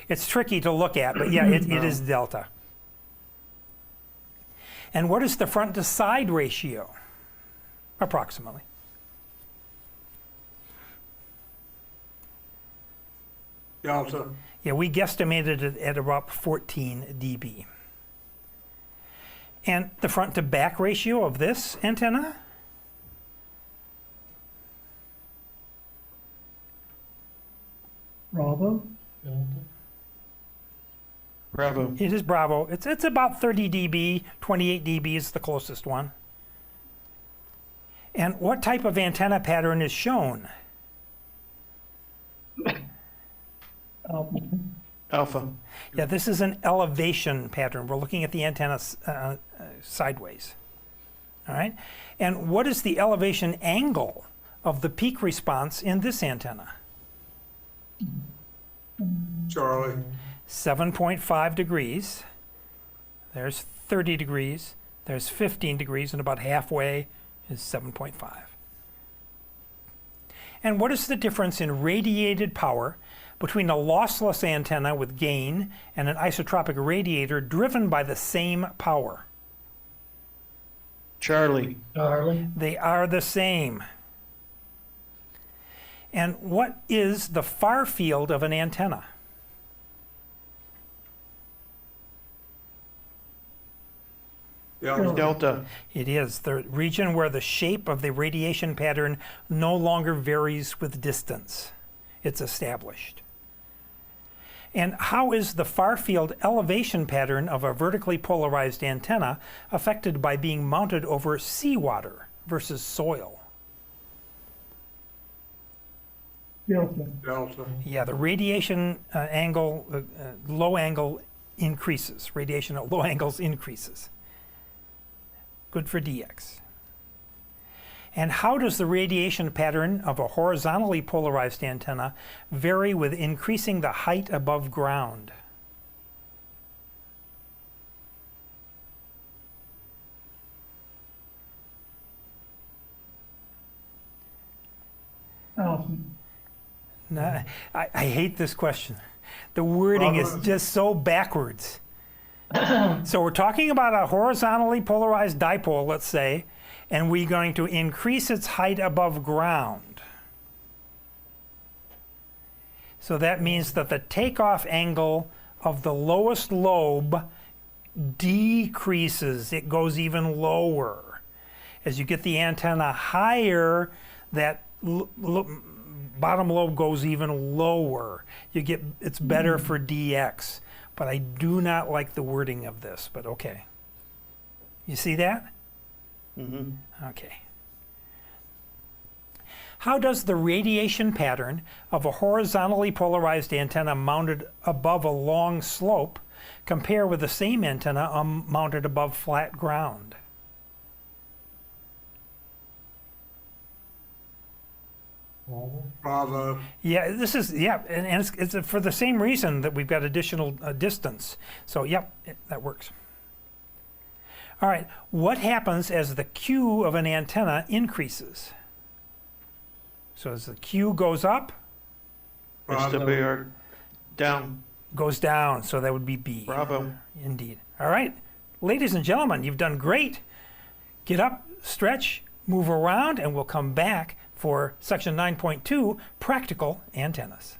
It's tricky to look at, but yeah, it is delta. And what is the front to side ratio? Approximately. Delta. Yeah, we guesstimated it at about 14 dB. And the front to back ratio of this antenna? Bravo. Bravo. It is Bravo. It's about 30 dB. 28 dB is the closest one. And what type of antenna pattern is shown? Alpha. Yeah, this is an elevation pattern. We're looking at the antenna sideways. All right? And what is the elevation angle of the peak response in this antenna? Charlie. 7.5 degrees. There's 30 degrees. There's 15 degrees, and about halfway is 7.5. And what is the difference in radiated power between a lossless antenna with gain and an isotropic radiator driven by the same power? Charlie. They are the same. And what is the far field of an antenna? Delta. Delta. It is the region where the shape of the radiation pattern no longer varies with distance. It's established. And how is the far field elevation pattern of a vertically polarized antenna affected by being mounted over seawater versus soil? Delta. Yeah, the radiation angle, low angle increases. Radiation at low angles increases. Good for dx. And how does the radiation pattern of a horizontally polarized antenna vary with increasing the height above ground? Oh, No, I hate this question. The wording is Bravo. just so backwards. So we're talking about a horizontally polarized dipole, let's say, and we're going to increase its height above ground. So that means that the takeoff angle of the lowest lobe decreases. It goes even lower. As you get the antenna higher, that bottom lobe goes even lower. It's better for DX. But I do not like the wording of this, but okay. You see that? Mm-hmm. Okay. How does the radiation pattern of a horizontally polarized antenna mounted above a long slope compare with the same antenna mounted above flat ground? Bravo. Yeah, and it's for the same reason that we've got additional distance. So, yep, that works. All right, what happens as the Q of an antenna increases? So as the Q goes up, Bravo. SWR down. goes down, so that would be B. Bravo. Indeed. All right, ladies and gentlemen, you've done great. Get up, stretch, move around, and we'll come back for section 9.2, practical antennas.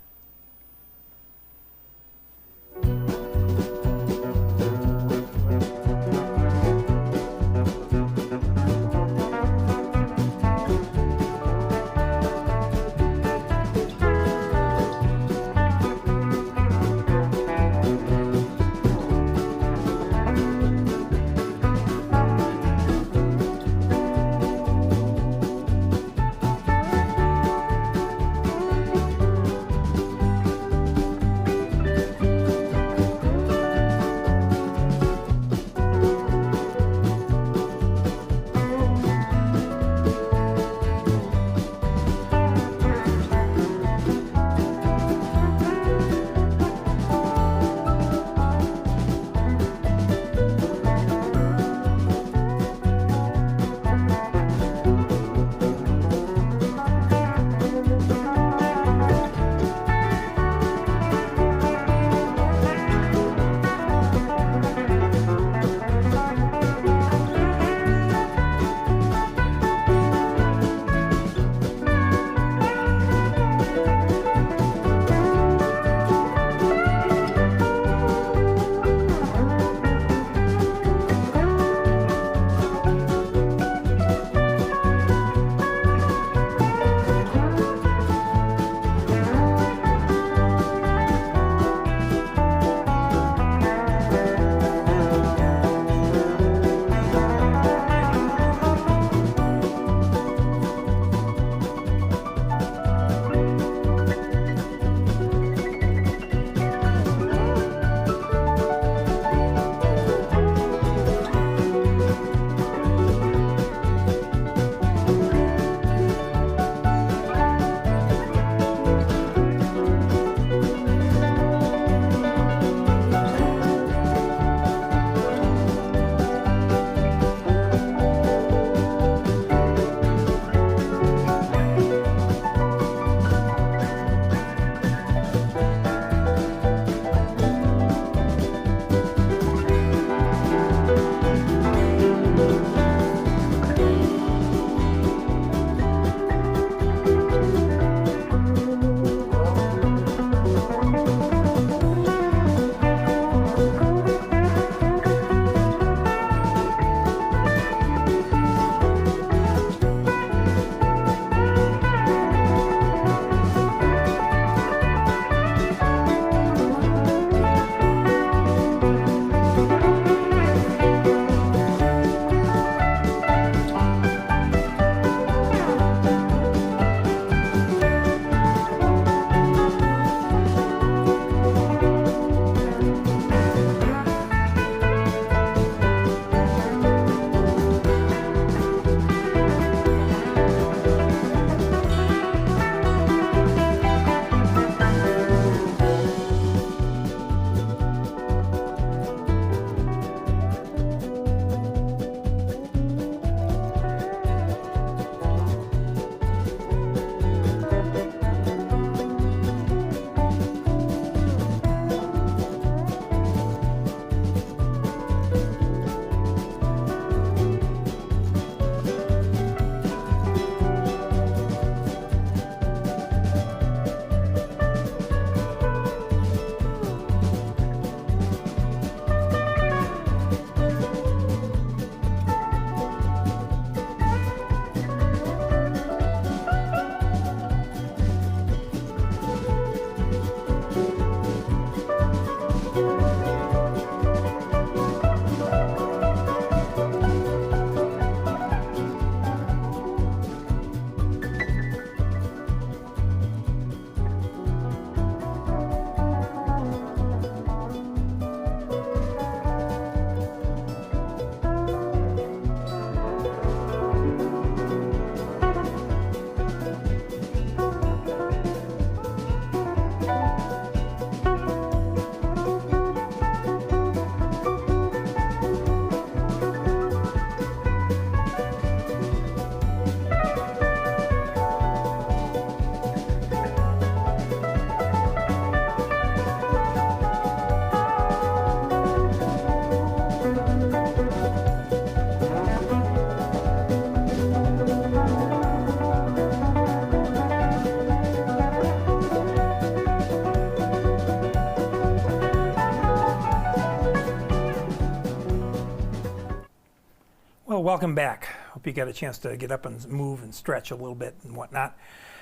Well, welcome back. Hope you got a chance to get up and move and stretch a little bit and whatnot.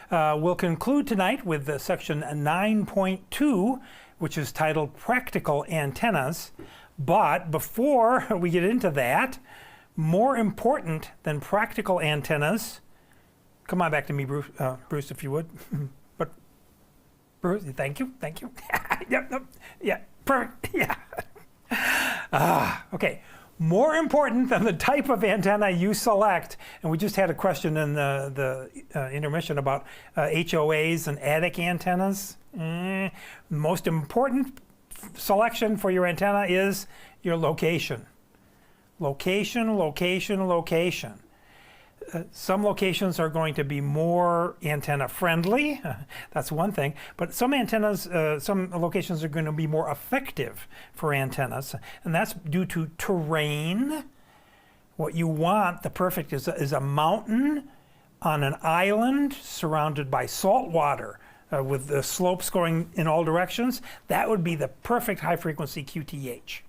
We'll conclude tonight with section 9.2, which is titled Practical Antennas. But before we get into that, more important than practical antennas, come on back to me, Bruce, Bruce, if you would. But Bruce, thank you. Yep, yeah, perfect, yeah. Okay. More important than the type of antenna you select, and we just had a question in the intermission about HOAs and attic antennas. Most important selection for your antenna is your location. Location. Some locations are going to be more antenna friendly. That's one thing. But some antennas, some locations are going to be more effective for antennas, and that's due to terrain. What you want, the perfect, is a mountain on an island surrounded by salt water with the slopes going in all directions. That would be the perfect high-frequency QTH.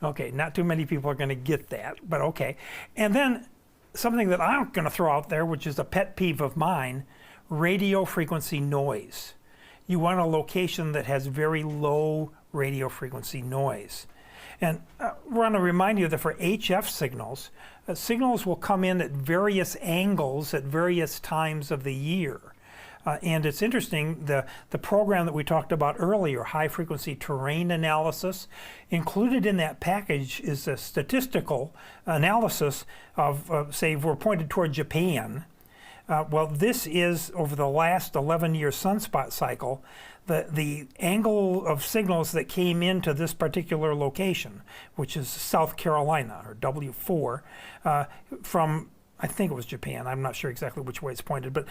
Okay, not too many people are going to get that, but okay. And then something that I'm going to throw out there, which is a pet peeve of mine, radio frequency noise. You want a location that has very low radio frequency noise. And I want to remind you that for HF signals, signals will come in at various angles at various times of the year. And it's interesting, the program that we talked about earlier, high frequency terrain analysis, included in that package is a statistical analysis of, say, if we're pointed toward Japan. Well, this is, over the last 11-year sunspot cycle, the angle of signals that came into this particular location, which is South Carolina, or W4, from, I think it was Japan. I'm not sure exactly which way it's pointed, but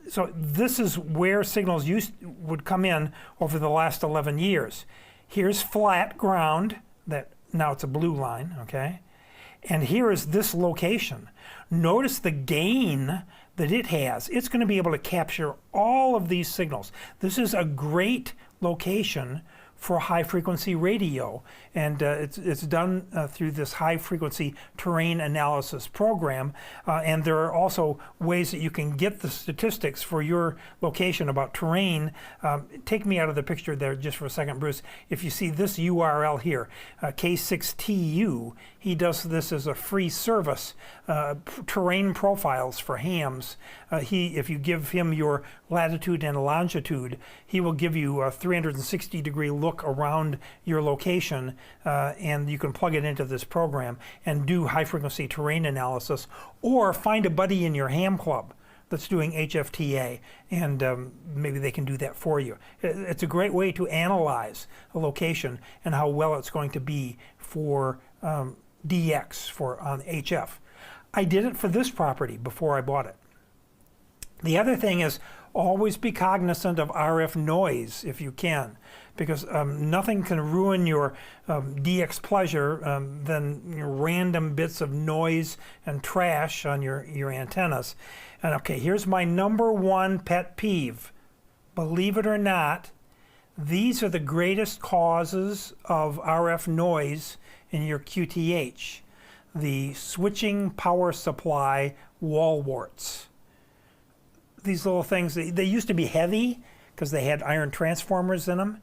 so this is where signals would come in over the last 11 years. Here's flat ground, that now it's a blue line, okay? And here is this location. Notice the gain that it has. It's going to be able to capture all of these signals. This is a great location for high frequency radio, and it's done through this high frequency terrain analysis program, and there are also ways that you can get the statistics for your location about terrain. Take me out of the picture there just for a second, Bruce. If you see this URL here, K6TU, he does this as a free service, terrain profiles for hams. If you give him your latitude and longitude, he will give you a 360-degree look around your location, and you can plug it into this program and do high-frequency terrain analysis, or find a buddy in your ham club that's doing HFTA, and maybe they can do that for you. It's a great way to analyze a location and how well it's going to be for DX, on HF. I did it for this property before I bought it. The other thing is, always be cognizant of RF noise if you can, because nothing can ruin your DX pleasure than random bits of noise and trash on your antennas. And okay, here's my #1 pet peeve. Believe it or not, these are the greatest causes of RF noise in your QTH. The switching power supply wall warts. These little things, they used to be heavy because they had iron transformers in them.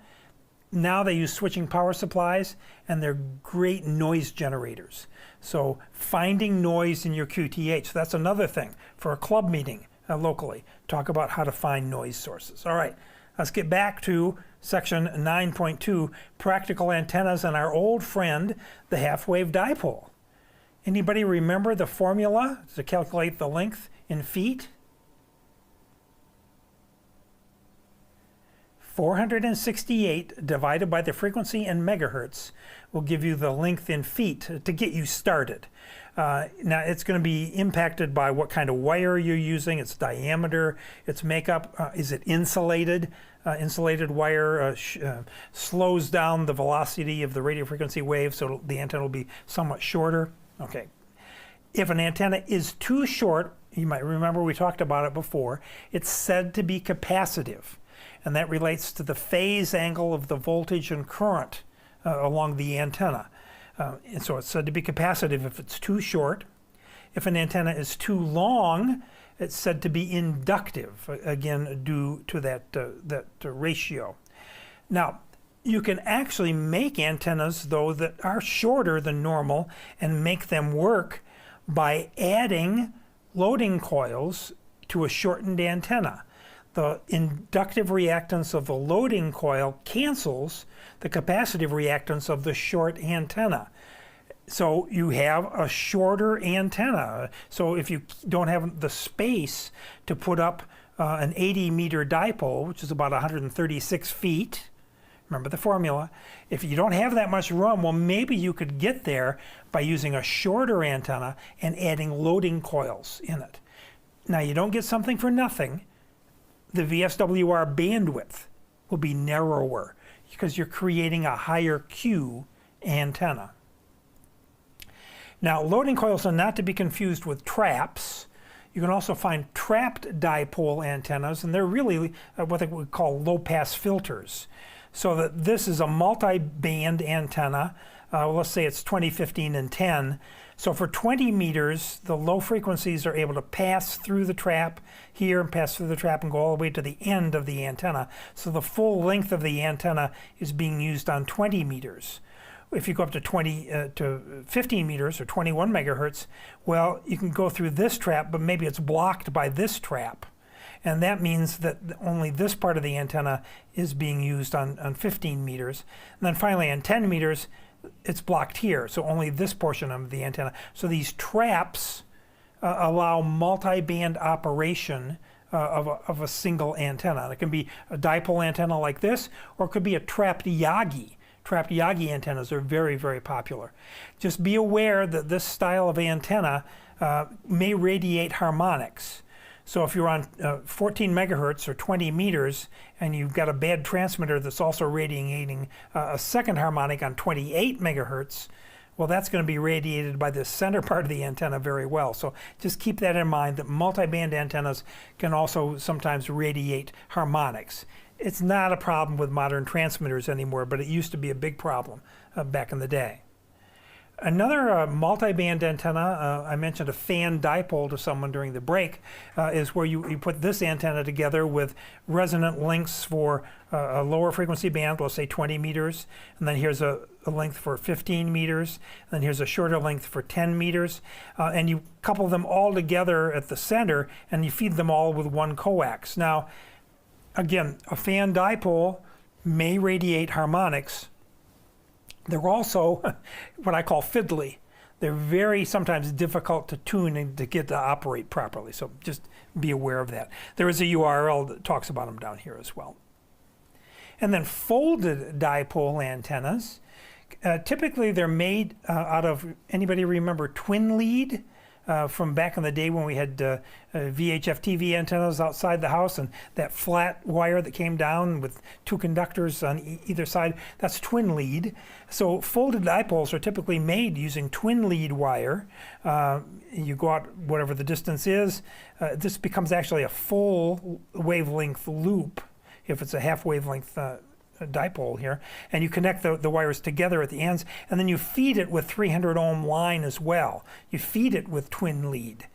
Now they use switching power supplies, and they're great noise generators. So finding noise in your QTH, that's another thing for a club meeting locally. Talk about how to find noise sources. All right, let's get back to section 9.2, practical antennas, and our old friend, the half-wave dipole. Anybody remember the formula to calculate the length in feet? 468 divided by the frequency in megahertz will give you the length in feet to get you started. Now it's going to be impacted by what kind of wire you're using, its diameter, its makeup. Is it insulated? Insulated wire slows down the velocity of the radio frequency wave, so the antenna will be somewhat shorter. Okay. If an antenna is too short, you might remember we talked about it before, it's said to be capacitive. And that relates to the phase angle of the voltage and current along the antenna. And so it's said to be capacitive if it's too short. If an antenna is too long, it's said to be inductive, again, due to that ratio. Now, you can actually make antennas, though, that are shorter than normal and make them work by adding loading coils to a shortened antenna. The inductive reactance of the loading coil cancels the capacitive reactance of the short antenna. So you have a shorter antenna. So if you don't have the space to put up an 80-meter dipole, which is about 136 feet, remember the formula, if you don't have that much room, well, maybe you could get there by using a shorter antenna and adding loading coils in it. Now, you don't get something for nothing. The VSWR bandwidth will be narrower because you're creating a higher Q antenna. Now, loading coils are not to be confused with traps. You can also find trapped dipole antennas, and they're really what they would call low-pass filters. So that this is a multi-band antenna. Let's say it's 20, 15, and 10. So for 20 meters, the low frequencies are able to pass through the trap here and pass through the trap and go all the way to the end of the antenna. So the full length of the antenna is being used on 20 meters. If you go up to 20 to 15 meters or 21 megahertz, well, you can go through this trap, but maybe it's blocked by this trap. And that means that only this part of the antenna is being used on 15 meters. And then finally on 10 meters, it's blocked here, so only this portion of the antenna. So these traps allow multi-band operation of a single antenna. It can be a dipole antenna like this, or it could be a trapped Yagi. Trapped Yagi antennas are very, very popular. Just be aware that this style of antenna may radiate harmonics. So if you're on 14 megahertz or 20 meters and you've got a bad transmitter that's also radiating a second harmonic on 28 megahertz, well, that's going to be radiated by the center part of the antenna very well. So just keep that in mind, that multi-band antennas can also sometimes radiate harmonics. It's not a problem with modern transmitters anymore, but it used to be a big problem back in the day. Another multi-band antenna, I mentioned a fan dipole to someone during the break, is where you put this antenna together with resonant lengths for a lower frequency band, let's say 20 meters, and then here's a length for 15 meters, and then here's a shorter length for 10 meters, and you couple them all together at the center, and you feed them all with one coax. Now, again, a fan dipole may radiate harmonics. They're also what I call fiddly. They're very sometimes difficult to tune and to get to operate properly. So just be aware of that. There is a URL that talks about them down here as well. And then folded dipole antennas. Typically they're made out of, anybody remember twin lead? From back in the day when we had VHF TV antennas outside the house, and that flat wire that came down with two conductors on either side, that's twin lead. So folded dipoles are typically made using twin lead wire. You go out whatever the distance is. This becomes actually a full wavelength loop if it's a half wavelength dipole here, and you connect the wires together at the ends, and then you feed it with 300 ohm line as well. You feed it with twin lead.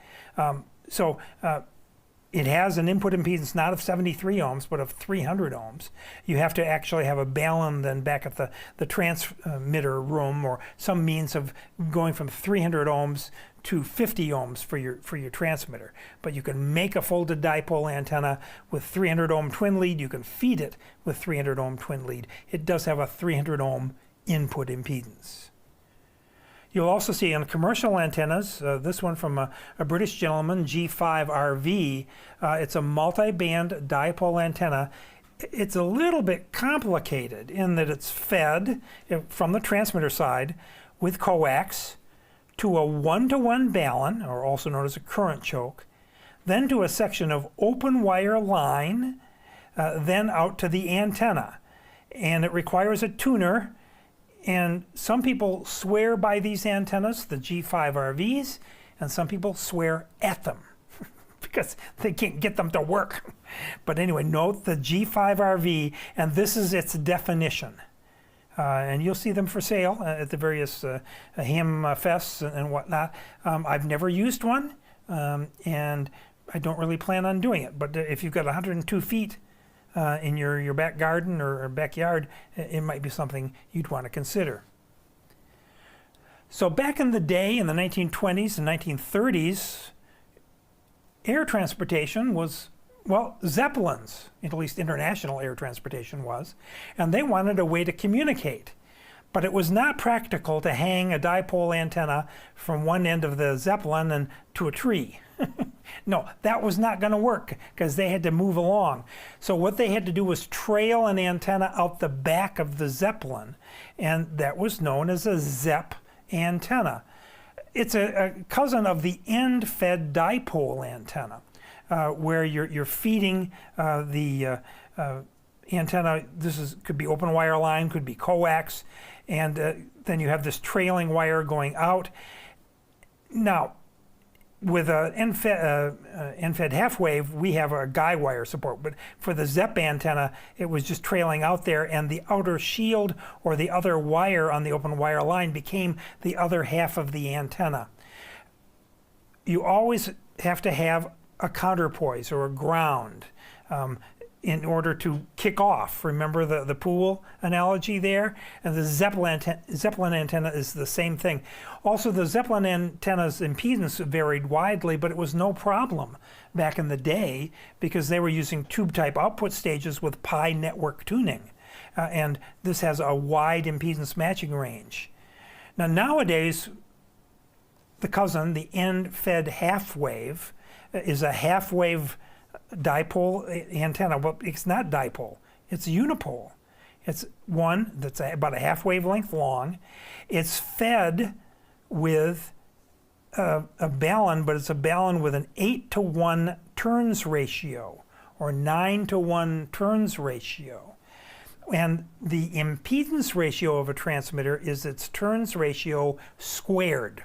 It has an input impedance not of 73 ohms, but of 300 ohms. You have to actually have a balun then back at the transmitter room, or some means of going from 300 ohms to 50 ohms for your transmitter. But you can make a folded dipole antenna with 300 ohm twin lead. You can feed it with 300 ohm twin lead. It does have a 300 ohm input impedance. You'll also see on commercial antennas, this one from a British gentleman, G5RV, it's a multi-band dipole antenna. It's a little bit complicated in that it's fed from the transmitter side with coax to a one-to-one balun, or also known as a current choke, then to a section of open wire line, then out to the antenna. And it requires a tuner, and some people swear by these antennas, the G5RVs, and some people swear at them because they can't get them to work. But anyway, note the G5RV, and this is its definition. and you'll see them for sale at the various ham fests and whatnot. I've never used one, and I don't really plan on doing it. But if you've got 102 feet in your back garden or backyard, it might be something you'd want to consider. So back in the day, in the 1920s and 1930s, air transportation was, well, Zeppelins, at least international air transportation was, and they wanted a way to communicate. But it was not practical to hang a dipole antenna from one end of the Zeppelin and to a tree. No, that was not going to work because they had to move along. So what they had to do was trail an antenna out the back of the Zeppelin, and that was known as a Zepp antenna. It's a cousin of the end-fed dipole antenna, where you're feeding the antenna. Could be open wire line, could be coax, and then you have this trailing wire going out. Now, with an end-fed half wave, we have a guy wire support, but for the Zepp antenna, it was just trailing out there, and the outer shield or the other wire on the open wire line became the other half of the antenna. You always have to have a counterpoise or a ground in order to kick off. Remember the pool analogy there? And the Zeppelin antenna is the same thing. Also, the Zeppelin antenna's impedance varied widely, but it was no problem back in the day because they were using tube-type output stages with pi network tuning. And this has a wide impedance matching range. Now, nowadays, the cousin, the end-fed half wave, is a half wave dipole antenna. Well, it's not dipole, it's unipole. It's one that's about a half wavelength long. It's fed with a balun, but it's a balun with an 8-to-1 turns ratio or 9-to-1 turns ratio. And the impedance ratio of a transmitter is its turns ratio squared.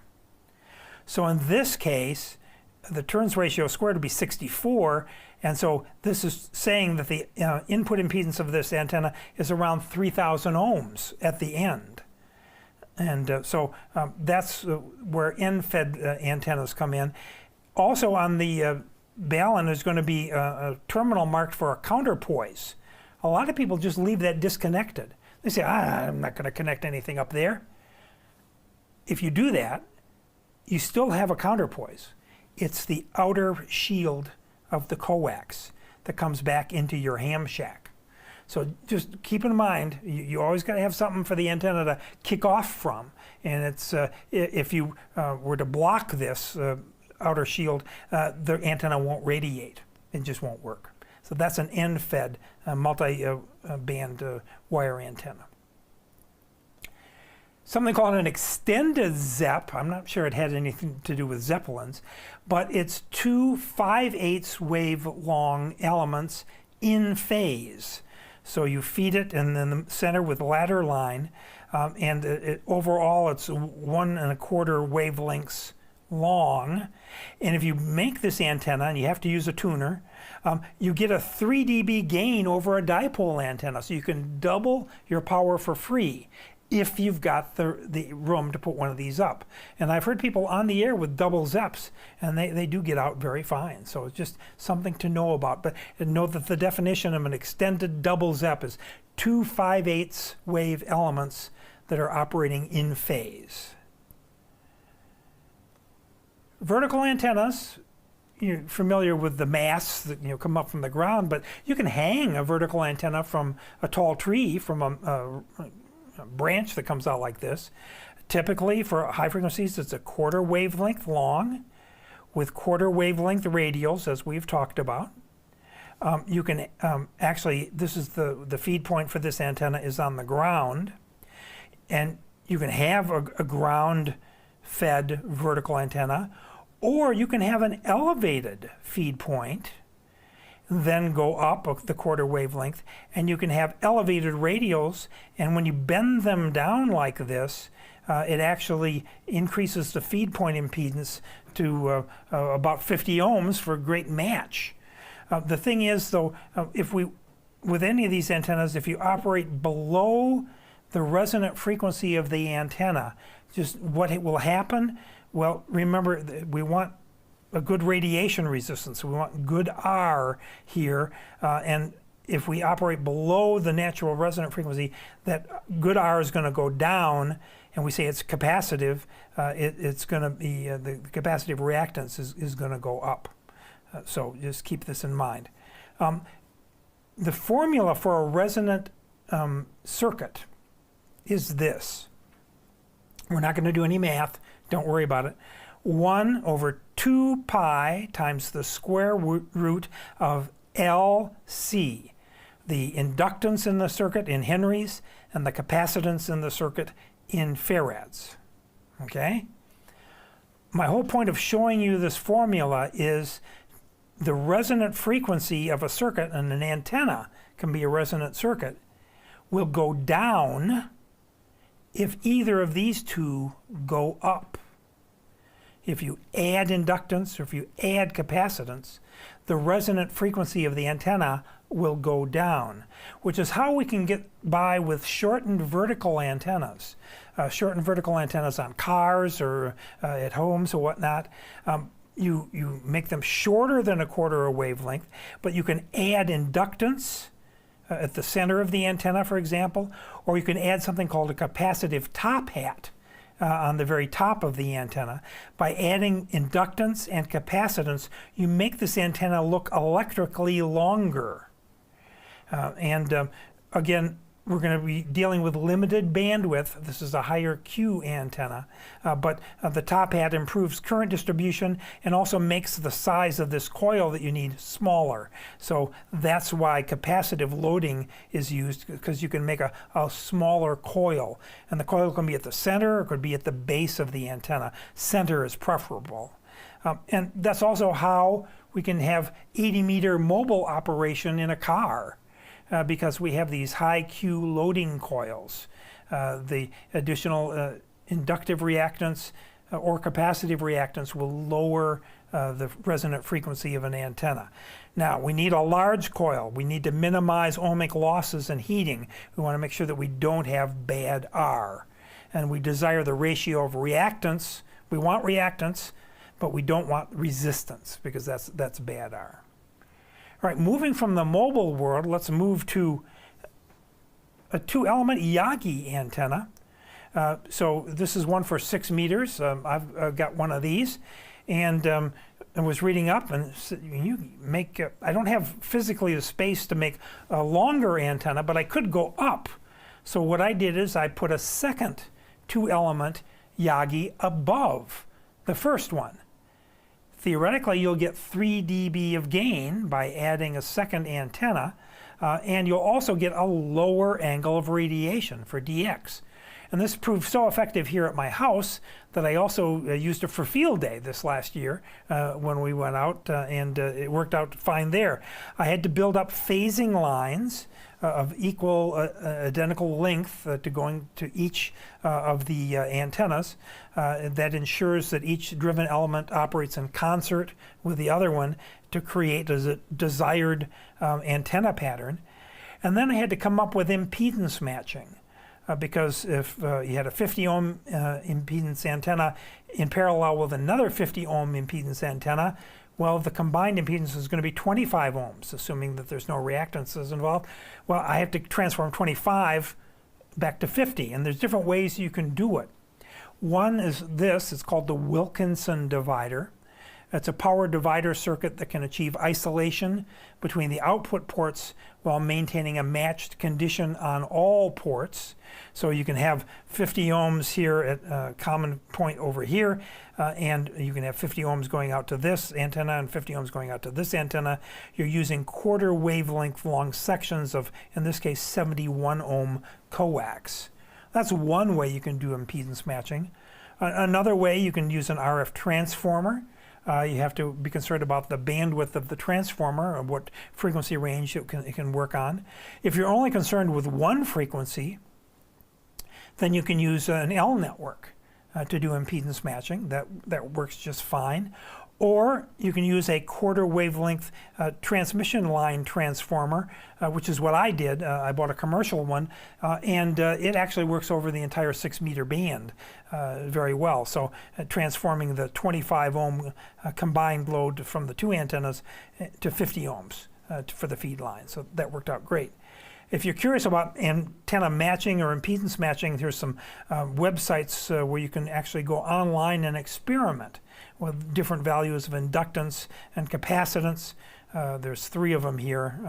So in this case, the turns ratio squared would be 64, and so this is saying that the input impedance of this antenna is around 3,000 ohms at the end. And so that's where end-fed antennas come in. Also on the balun is going to be a terminal marked for a counterpoise. A lot of people just leave that disconnected. They say, I'm not going to connect anything up there. If you do that, you still have a counterpoise. It's the outer shield of the coax that comes back into your ham shack. So just keep in mind, you always got to have something for the antenna to kick off from. And it's if you were to block this outer shield, the antenna won't radiate. It just won't work. So that's an end-fed multi-band wire antenna. Something called an extended Zepp. I'm not sure it had anything to do with Zeppelins, but it's two 5/8 wave long elements in phase. So you feed it in the center with ladder line, and overall it's 1 1/4 wavelengths long. And if you make this antenna, and you have to use a tuner, you get a 3 dB gain over a dipole antenna. So you can double your power for free if you've got the room to put one of these up. And I've heard people on the air with double Zeps, and they do get out very fine. So it's just something to know about. But know that the definition of an extended double Zep is two 5/8 wave elements that are operating in phase. Vertical antennas, you're familiar with the masts that come up from the ground, but you can hang a vertical antenna from a tall tree, from a branch that comes out like this. Typically for high frequencies, it's a 1/4 wavelength long with 1/4 wavelength radials, as we've talked about. You can actually, this is the feed point for this antenna is on the ground, and you can have a ground fed vertical antenna, or you can have an elevated feed point, then go up the 1/4 wavelength, and you can have elevated radials, and when you bend them down like this, it actually increases the feed point impedance to about 50 ohms for a great match. The thing is, though, with any of these antennas, if you operate below the resonant frequency of the antenna. Just what will happen? Well, remember, we want a good radiation resistance. We want good R here, and if we operate below the natural resonant frequency, that good R is going to go down, and we say it's capacitive. It's going to be the capacitive reactance is going to go up. So just keep this in mind. The formula for a resonant circuit is this. We're not going to do any math. Don't worry about it. 1 over 2 pi times the square root of LC. The inductance in the circuit in henries and the capacitance in the circuit in farads. Okay? My whole point of showing you this formula is the resonant frequency of a circuit, and an antenna can be a resonant circuit, will go down if either of these two go up. If you add inductance or if you add capacitance, the resonant frequency of the antenna will go down, which is how we can get by with shortened vertical antennas. Shortened vertical antennas on cars or at homes or whatnot. You make them shorter than a quarter of a wavelength, but you can add inductance at the center of the antenna, for example, or you can add something called a capacitive top hat on the very top of the antenna. By adding inductance and capacitance, you make this antenna look electrically longer. Again, we're going to be dealing with limited bandwidth. This is a higher Q antenna, but the top hat improves current distribution and also makes the size of this coil that you need smaller. So that's why capacitive loading is used, because you can make a smaller coil. And the coil can be at the center or it could be at the base of the antenna. Center is preferable. And that's also how we can have 80-meter mobile operation in a car. Because we have these high Q loading coils. The additional inductive reactance or capacitive reactance will lower the resonant frequency of an antenna. Now, we need a large coil. We need to minimize ohmic losses and heating. We want to make sure that we don't have bad R. And we desire the ratio of reactance. We want reactance, but we don't want resistance, because that's bad R. All right, moving from the mobile world, let's move to a 2-element Yagi antenna. So this is one for 6 meters. I've got one of these, and I was reading up, and you make. I don't have physically the space to make a longer antenna, but I could go up. So what I did is I put a second 2-element Yagi above the first one. Theoretically, you'll get 3 dB of gain by adding a second antenna, and you'll also get a lower angle of radiation for dx. And this proved so effective here at my house that I also used it for field day this last year when we went out, and it worked out fine there. I had to build up phasing lines of equal identical length to going to each of the antennas. That ensures that each driven element operates in concert with the other one to create a desired antenna pattern. And then I had to come up with impedance matching. Because if you had a 50 ohm impedance antenna in parallel with another 50 ohm impedance antenna, well, the combined impedance is going to be 25 ohms, assuming that there's no reactances involved. Well, I have to transform 25 back to 50, and there's different ways you can do it. One is this. It's called the Wilkinson divider. It's a power divider circuit that can achieve isolation between the output ports while maintaining a matched condition on all ports. So you can have 50 ohms here at a common point over here, and you can have 50 ohms going out to this antenna and 50 ohms going out to this antenna. You're using quarter wavelength long sections of, in this case, 71 ohm coax. That's one way you can do impedance matching. Another way, you can use an RF transformer. You have to be concerned about the bandwidth of the transformer and what frequency range it can work on. If you're only concerned with one frequency, then you can use an L network. to do impedance matching. That works just fine. Or you can use a quarter wavelength transmission line transformer, which is what I did. I bought a commercial one, and it actually works over the entire 6-meter band very well. So transforming the 25 ohm combined load from the two antennas to 50 ohms for the feed line. So that worked out great. If you're curious about antenna matching or impedance matching, there's some websites where you can actually go online and experiment with different values of inductance and capacitance. There's 3 of them here,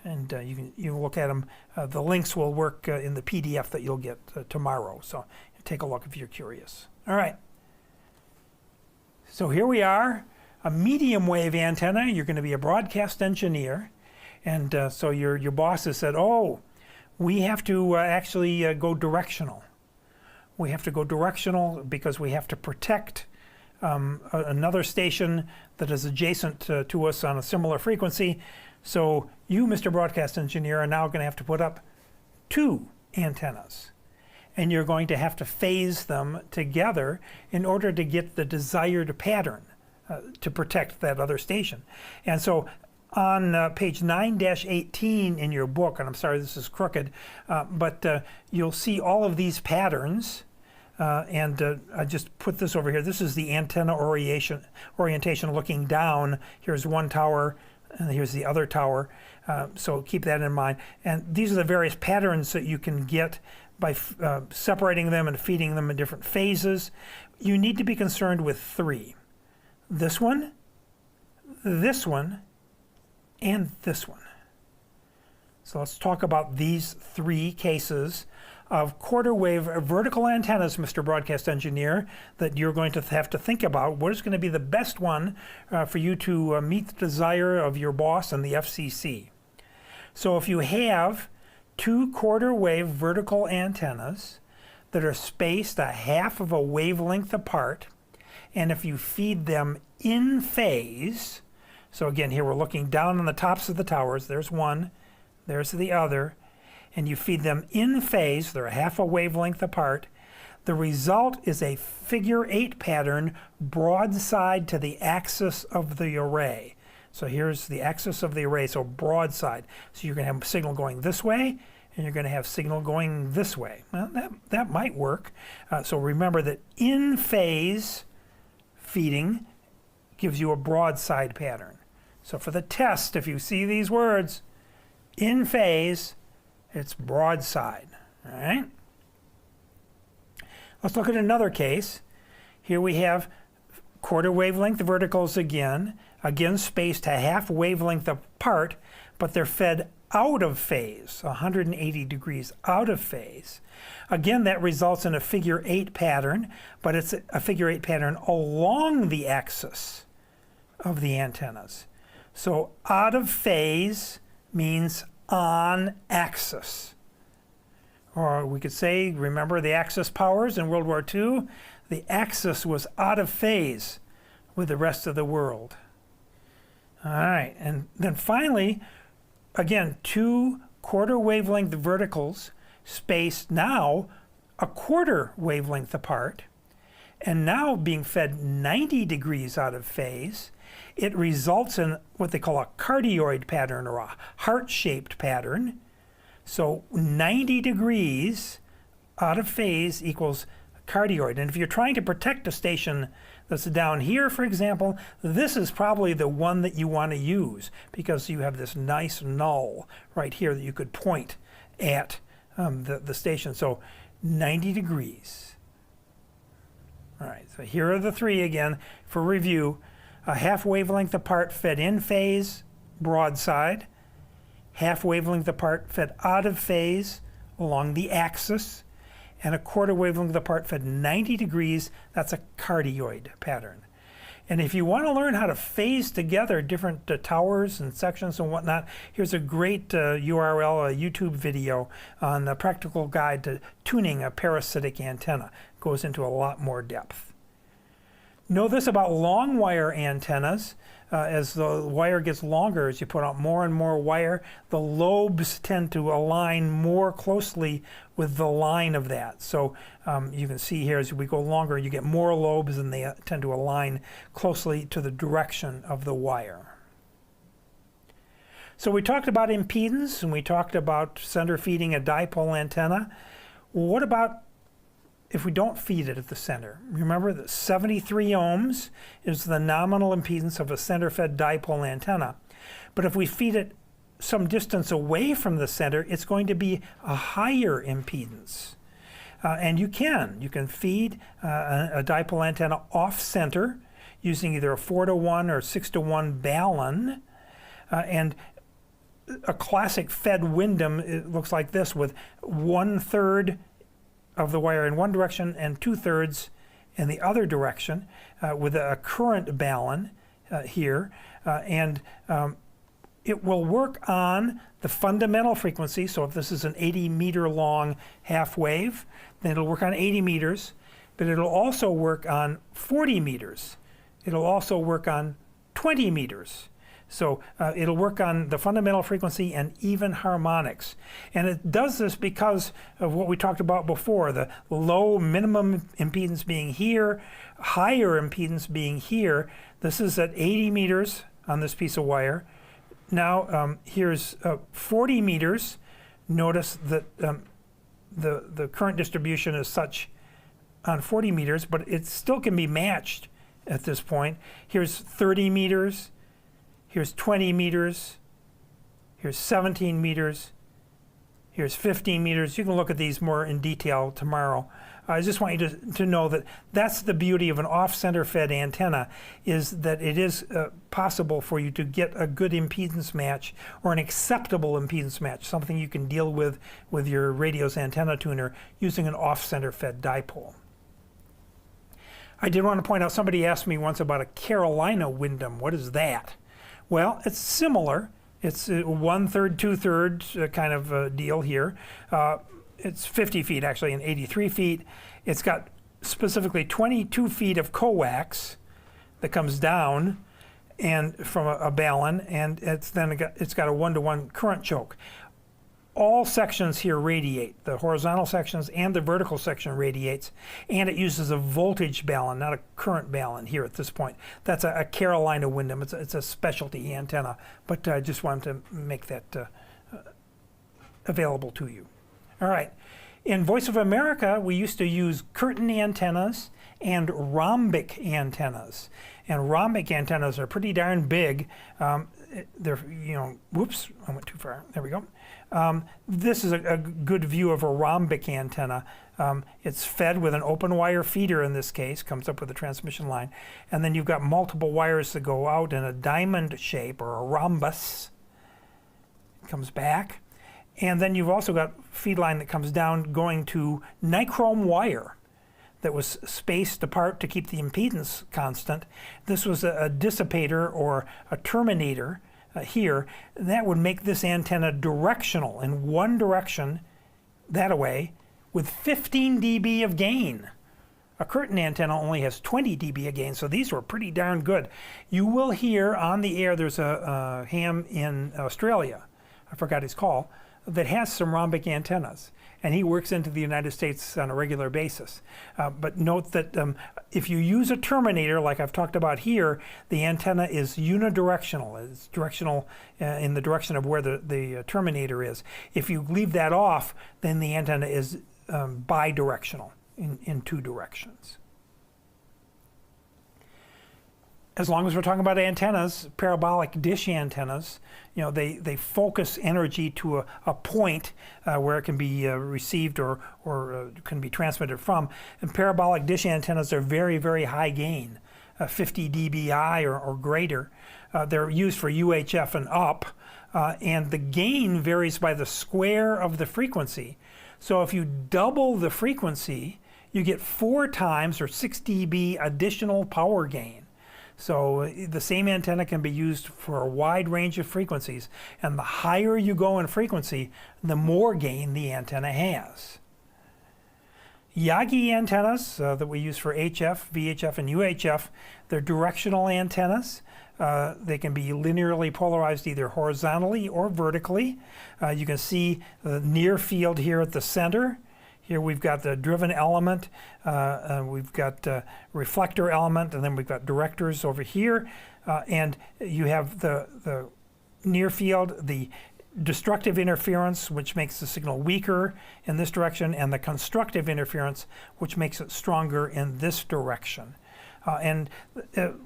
and you can look at them. The links will work in the PDF that you'll get tomorrow, so take a look if you're curious. All right. So here we are, a medium wave antenna. You're going to be a broadcast engineer, and so your boss has said, oh, we have to actually go directional. We have to go directional because we have to protect another station that is adjacent to us on a similar frequency. So you, Mr. Broadcast Engineer, are now going to have to put up 2 antennas. And you're going to have to phase them together in order to get the desired pattern to protect that other station. And so on page 9-18 in your book, and I'm sorry this is crooked, but you'll see all of these patterns. I just put this over here. This is the antenna orientation looking down. Here's one tower, and here's the other tower. So keep that in mind. And these are the various patterns that you can get by separating them and feeding them in different phases. You need to be concerned with 3. This one, and this one. So let's talk about these 3 cases of quarter wave vertical antennas, Mr. Broadcast Engineer, that you're going to have to think about. What is going to be the best one for you to meet the desire of your boss and the FCC? So if you have 2 quarter wave vertical antennas that are spaced a half of a wavelength apart, and if you feed them in phase, so again here we're looking down on the tops of the towers, there's one, there's the other, and you feed them in phase, they're a half a wavelength apart, the result is a figure 8 pattern broadside to the axis of the array. So here's the axis of the array, so broadside. So you're going to have signal going this way, and you're going to have signal going this way. Well, that might work. So remember that in phase feeding gives you a broadside pattern. So for the test, if you see these words, in phase, it's broadside. All right? Let's look at another case. Here we have quarter wavelength verticals again spaced a half wavelength apart, but they're fed out of phase, 180 degrees out of phase. Again, that results in a figure 8 pattern, but it's a figure 8 pattern along the axis of the antennas. So out of phase means on axis. Or we could say, remember the Axis powers in World War II? The axis was out of phase with the rest of the world. All right, and then finally, again, 2 quarter wavelength verticals spaced now a quarter wavelength apart, and now being fed 90 degrees out of phase, it results in what they call a cardioid pattern, or a heart-shaped pattern. So 90 degrees out of phase equals cardioid. And if you're trying to protect a station that's down here, for example, this is probably the one that you want to use, because you have this nice null right here that you could point at the station. So 90 degrees. All right, so here are the 3 again for review. A half wavelength apart fed in phase, broadside. Half wavelength apart fed out of phase along the axis. And a quarter wavelength apart fed 90 degrees, that's a cardioid pattern. And if you want to learn how to phase together different towers and sections and whatnot, here's a great URL, a YouTube video on the practical guide to tuning a parasitic antenna. It goes into a lot more depth. Know this about long wire antennas. As the wire gets longer, as you put out more and more wire, the lobes tend to align more closely with the line of that. So you can see here as we go longer, you get more lobes and they tend to align closely to the direction of the wire. So we talked about impedance and we talked about center feeding a dipole antenna. Well, what about if we don't feed it at the center? Remember that 73 ohms is the nominal impedance of a center-fed dipole antenna. But if we feed it some distance away from the center, it's going to be a higher impedance. And you can feed a dipole antenna off-center using either a 4-to-1 or 6-to-1 balun. And a classic fed Windom, it looks like this, with 1/3 of the wire in one direction and 2/3 in the other direction, with a current balun here. It will work on the fundamental frequency. So if this is an 80-meter long half wave, then it'll work on 80 meters, but it'll also work on 40 meters. It'll also work on 20 meters. So it'll work on the fundamental frequency and even harmonics. And it does this because of what we talked about before, the low minimum impedance being here, higher impedance being here. This is at 80 meters on this piece of wire. Now here's 40 meters. Notice that the current distribution is such on 40 meters, but it still can be matched at this point. Here's 30 meters. Here's 20 meters, here's 17 meters, here's 15 meters. You can look at these more in detail tomorrow. I just want you to know that that's the beauty of an off-center fed antenna, is that it is possible for you to get a good impedance match or an acceptable impedance match, something you can deal with your radio's antenna tuner using an off-center fed dipole. I did want to point out, somebody asked me once about a Carolina Windom. What is that? Well, it's similar. It's 1/3, 2/3 kind of deal here. It's 50 feet actually and 83 feet. It's got specifically 22 feet of coax that comes down and from a balun, and it's got a 1-to-1 current choke. All sections here radiate. The horizontal sections and the vertical section radiates, and it uses a voltage balun, not a current balun here at this point. That's a Carolina Windom. It's a specialty antenna, but I just wanted to make that available to you. All right. In Voice of America, we used to use curtain antennas and rhombic antennas. And rhombic antennas are pretty darn big. They're, whoops, I went too far. There we go. This is a good view of a rhombic antenna. It's fed with an open wire feeder in this case, comes up with a transmission line. And then you've got multiple wires that go out in a diamond shape or a rhombus. It comes back. And then you've also got feed line that comes down going to nichrome wire that was spaced apart to keep the impedance constant. This was a dissipator or a terminator here. That would make this antenna directional in one direction, that way, with 15 dB of gain. A curtain antenna only has 20 dB of gain, so these were pretty darn good. You will hear on the air, there's a ham in Australia, I forgot his call, that has some rhombic antennas, and he works into the United States on a regular basis. But note that if you use a terminator, like I've talked about here, the antenna is unidirectional. It's directional in the direction of where the terminator is. If you leave that off, then the antenna is bidirectional in two directions. As long as we're talking about antennas, parabolic dish antennas, they focus energy to a point where it can be received or can be transmitted from. And parabolic dish antennas are very, very high gain, 50 dBi or greater. They're used for UHF and up, and the gain varies by the square of the frequency. So if you double the frequency, you get 4 times or 6 dB additional power gain. So the same antenna can be used for a wide range of frequencies, and the higher you go in frequency, the more gain the antenna has. Yagi antennas that we use for HF, VHF, and UHF, they're directional antennas. They can be linearly polarized either horizontally or vertically. You can see the near field here at the center. Here we've got the driven element, we've got reflector element, and then we've got directors over here. And you have the near field, the destructive interference, which makes the signal weaker in this direction, and the constructive interference, which makes it stronger in this direction. And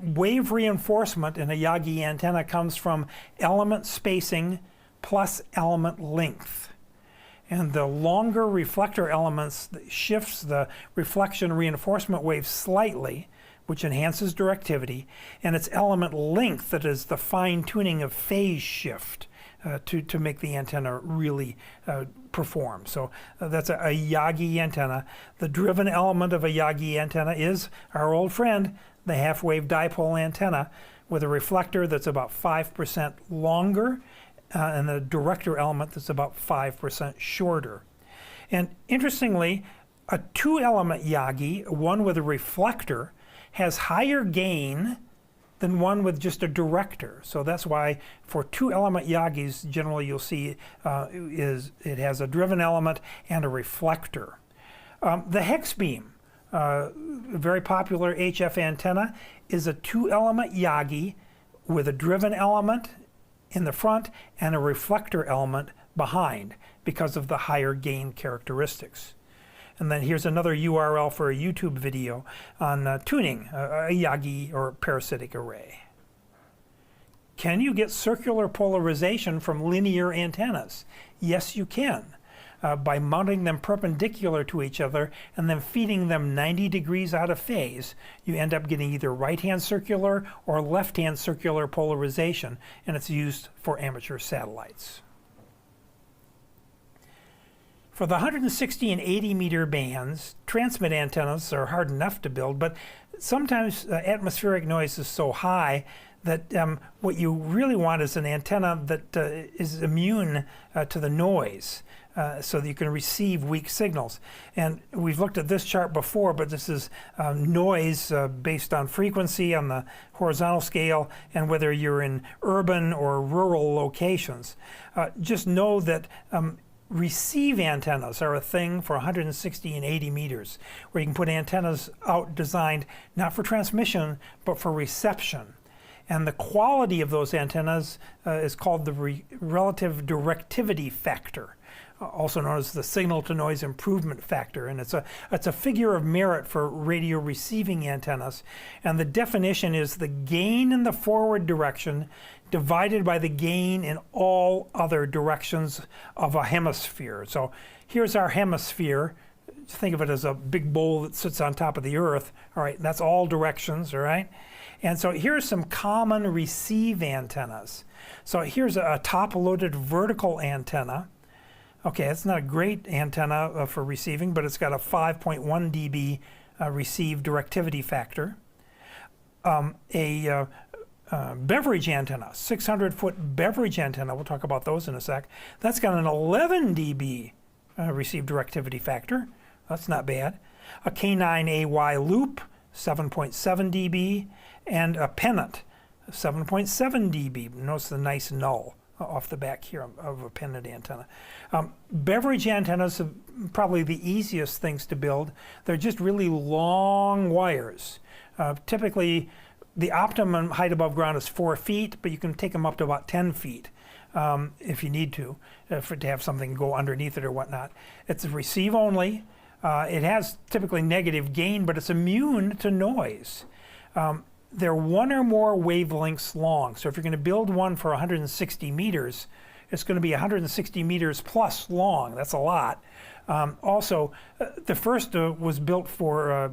wave reinforcement in a Yagi antenna comes from element spacing plus element length. And the longer reflector elements shifts the reflection reinforcement wave slightly, which enhances directivity, and it's element length that is the fine-tuning of phase shift to make the antenna really perform. So that's a Yagi antenna. The driven element of a Yagi antenna is our old friend, the half-wave dipole antenna, with a reflector that's about 5% longer and the director element that's about 5% shorter. And interestingly, a two-element Yagi, one with a reflector, has higher gain than one with just a director. So that's why for two-element Yagis, generally you'll see it has a driven element and a reflector. The hex beam, very popular HF antenna, is a two-element Yagi with a driven element in the front and a reflector element behind because of the higher gain characteristics. And then here's another URL for a YouTube video on tuning a Yagi or parasitic array. Can you get circular polarization from linear antennas? Yes, you can. By mounting them perpendicular to each other and then feeding them 90 degrees out of phase, you end up getting either right-hand circular or left-hand circular polarization, and it's used for amateur satellites. For the 160 and 80 meter bands, transmit antennas are hard enough to build, but sometimes atmospheric noise is so high that what you really want is an antenna that is immune to the noise. So that you can receive weak signals. And we've looked at this chart before, but this is noise based on frequency on the horizontal scale and whether you're in urban or rural locations. Just know that receive antennas are a thing for 160 and 80 meters, where you can put antennas out designed not for transmission, but for reception. And the quality of those antennas is called the relative directivity factor, also known as the signal-to-noise improvement factor, and it's a figure of merit for radio receiving antennas. And the definition is the gain in the forward direction divided by the gain in all other directions of a hemisphere. So here's our hemisphere. Think of it as a big bowl that sits on top of the Earth. All right, that's all directions. All right, and so here's some common receive antennas. So here's a top-loaded vertical antenna. Okay, it's not a great antenna for receiving, but it's got a 5.1 dB receive directivity factor. A beverage antenna, 600-foot beverage antenna, we'll talk about those in a sec, that's got an 11 dB receive directivity factor. That's not bad. A K9AY loop, 7.7 dB, and a pennant, 7.7 dB. Notice the nice null off the back here of a pennant antenna. Beverage antennas are probably the easiest things to build. They're just really long wires. Typically, the optimum height above ground is 4 feet, but you can take them up to about 10 feet if you need to have something go underneath it or whatnot. It's receive only. It has typically negative gain, but it's immune to noise. They're one or more wavelengths long. So if you're going to build one for 160 meters, it's going to be 160 meters plus long. That's a lot. Also, the first was built for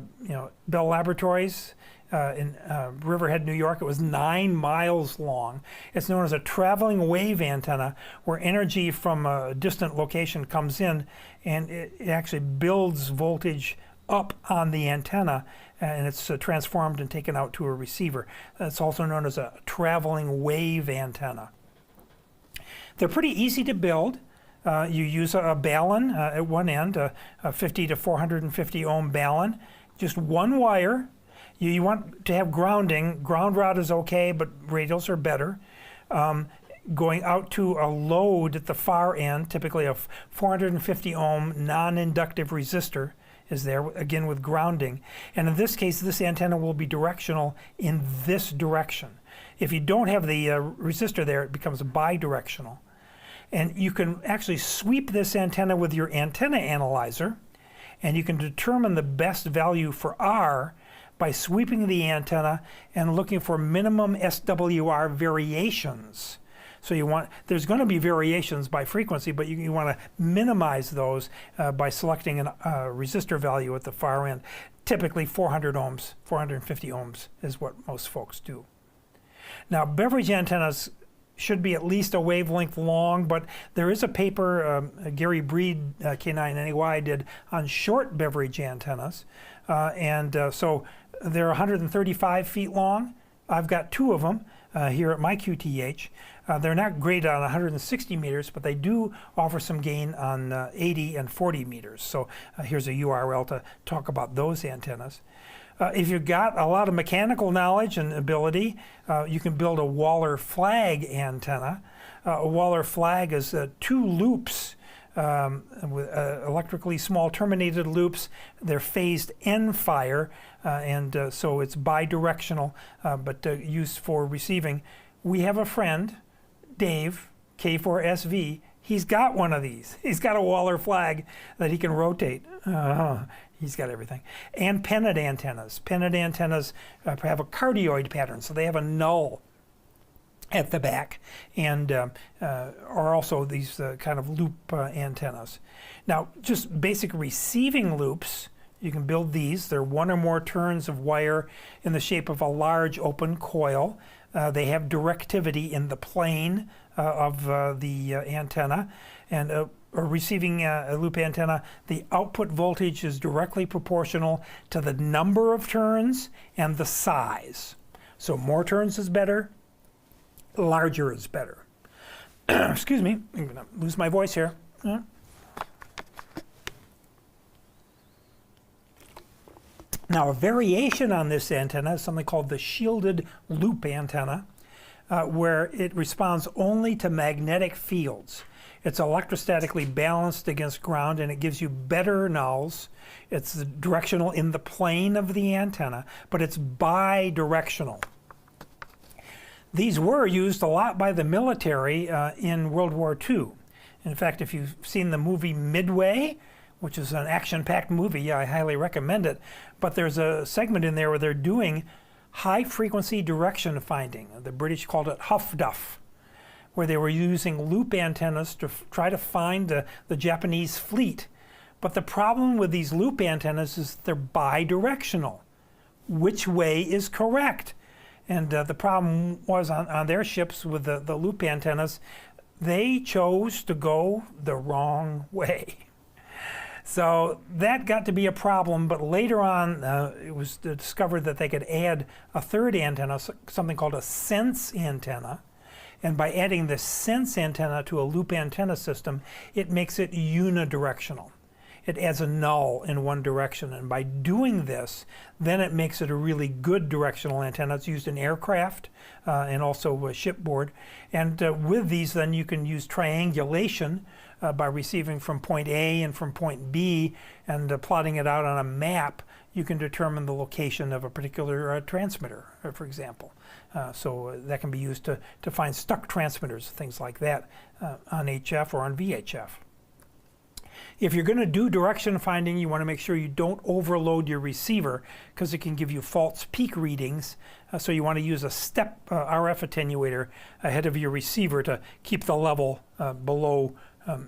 Bell Laboratories in Riverhead, New York. It was 9 miles long. It's known as a traveling wave antenna, where energy from a distant location comes in and it actually builds voltage up on the antenna, and it's transformed and taken out to a receiver. It's also known as a traveling wave antenna. They're pretty easy to build. You use a balun at one end, a 50 to 450 ohm balun, just one wire. You want to have grounding. Ground rod is okay, but radials are better. Going out to a load at the far end, typically a 450 ohm non-inductive resistor is there, again with grounding. And in this case, this antenna will be directional in this direction. If you don't have the resistor there, it becomes bidirectional. And you can actually sweep this antenna with your antenna analyzer, and you can determine the best value for R by sweeping the antenna and looking for minimum SWR variations. So there's going to be variations by frequency, but you want to minimize those by selecting a resistor value at the far end. Typically 400 ohms, 450 ohms is what most folks do. Now, beverage antennas should be at least a wavelength long, but there is a paper Gary Breed, K9NAY, did on short beverage antennas. So they're 135 feet long. I've got 2 of them here at my QTH. They're not great on 160 meters, but they do offer some gain on 80 and 40 meters. So here's a URL to talk about those antennas. If you've got a lot of mechanical knowledge and ability, you can build a Waller flag antenna. A Waller flag is 2 loops with electrically small terminated loops. They're phased end fire, so it's bidirectional, but used for receiving. We have a friend, Dave, K4SV. He's got one of these. He's got a Waller flag that he can rotate. He's got everything. And pennant antennas. Pennant antennas have a cardioid pattern, so they have a null at the back, and are also these kind of loop antennas. Now, just basic receiving loops, you can build these. They're 1 or more turns of wire in the shape of a large open coil. They have directivity in the plane of the antenna, and a receiving loop antenna, the output voltage is directly proportional to the number of turns and the size. So more turns is better, larger is better. Excuse me, I'm going to lose my voice here. Now, a variation on this antenna is something called the shielded loop antenna, where it responds only to magnetic fields. It's electrostatically balanced against ground, and it gives you better nulls. It's directional in the plane of the antenna, but it's bidirectional. These were used a lot by the military in World War II. In fact, if you've seen the movie Midway, which is an action-packed movie, I highly recommend it. But there's a segment in there where they're doing high-frequency direction finding. The British called it Huff Duff, where they were using loop antennas to try to find the Japanese fleet. But the problem with these loop antennas is they're bidirectional. Which way is correct? And the problem was on their ships with the loop antennas, they chose to go the wrong way. So that got to be a problem, but later on it was discovered that they could add a third antenna, something called a sense antenna. And by adding the sense antenna to a loop antenna system, it makes it unidirectional. It adds a null in one direction, and by doing this, then it makes it a really good directional antenna. It's used in aircraft and also shipboard. And with these, then you can use triangulation by receiving from point A and from point B, and plotting it out on a map. You can determine the location of a particular transmitter, for example. So that can be used to find stuck transmitters, things like that, on HF or on VHF. If you're going to do direction finding, you want to make sure you don't overload your receiver, because it can give you false peak readings. So you want to use a step RF attenuator ahead of your receiver to keep the level below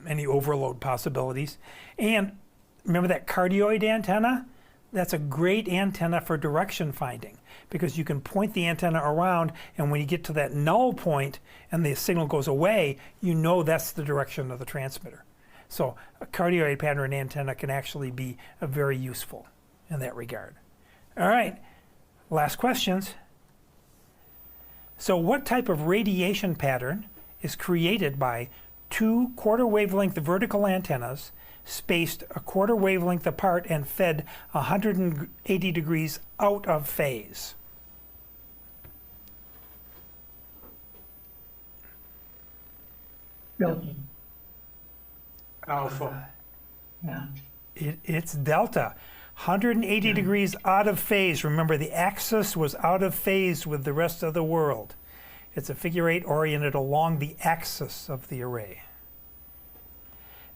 any overload possibilities. And remember that cardioid antenna? That's a great antenna for direction finding, because you can point the antenna around, and when you get to that null point and the signal goes away, you know that's the direction of the transmitter. So a cardioid pattern antenna can actually be very useful in that regard. All right, last questions. So what type of radiation pattern is created by two quarter wavelength vertical antennas spaced a quarter wavelength apart and fed 180 degrees out of phase? Delta. Alpha. Yeah. It's delta. 180 degrees out of phase. Remember, the axis was out of phase with the rest of the world. It's a figure 8 oriented along the axis of the array.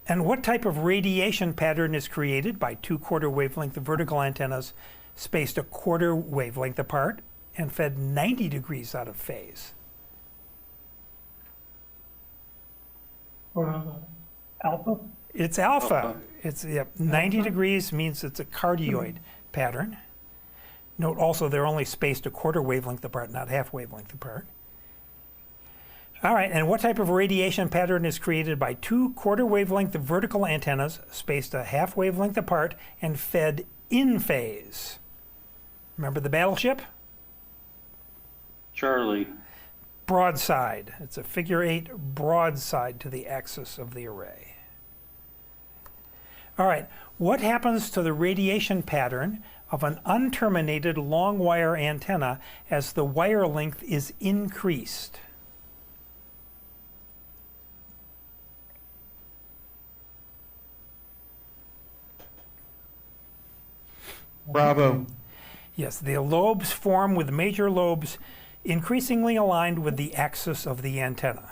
And what type of radiation pattern is created by two quarter wavelength vertical antennas spaced a quarter wavelength apart and fed 90 degrees out of phase? Alpha. It's alpha. It's 90 degrees means it's a cardioid pattern. Note also they're only spaced a quarter wavelength apart, not half wavelength apart. All right, and what type of radiation pattern is created by two quarter wavelength vertical antennas spaced a half wavelength apart and fed in phase? Remember the battleship? Charlie. Broadside. It's a figure 8 broadside to the axis of the array. All right, what happens to the radiation pattern of an unterminated long wire antenna as the wire length is increased? Bravo. Yes, the lobes form with major lobes increasingly aligned with the axis of the antenna.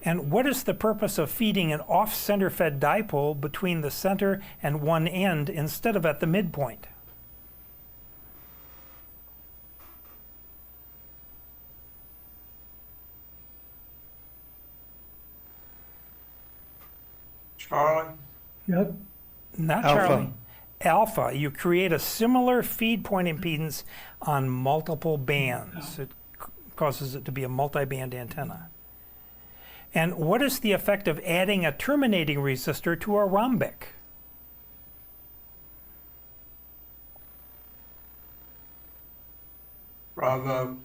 And what is the purpose of feeding an off-center fed dipole between the center and one end instead of at the midpoint? Charlie. Yep. Not Alpha. Charlie. Alpha. You create a similar feed point impedance on multiple bands. It causes it to be a multi-band antenna. And what is the effect of adding a terminating resistor to a rhombic? Bravo.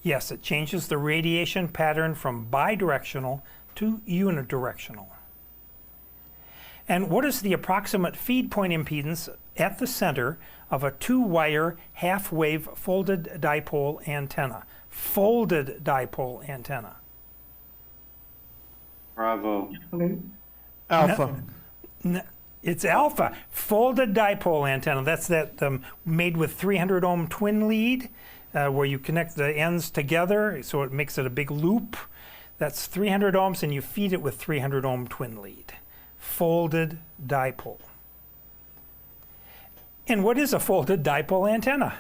Yes, it changes the radiation pattern from bidirectional to unidirectional. And what is the approximate feed point impedance at the center of a two-wire half-wave folded dipole antenna? Folded dipole antenna. Bravo. Alpha. It's alpha. Folded dipole antenna. That's that made with 300 ohm twin lead, where you connect the ends together, so it makes it a big loop. That's 300 ohms, and you feed it with 300 ohm twin lead. Folded dipole. And what is a folded dipole antenna?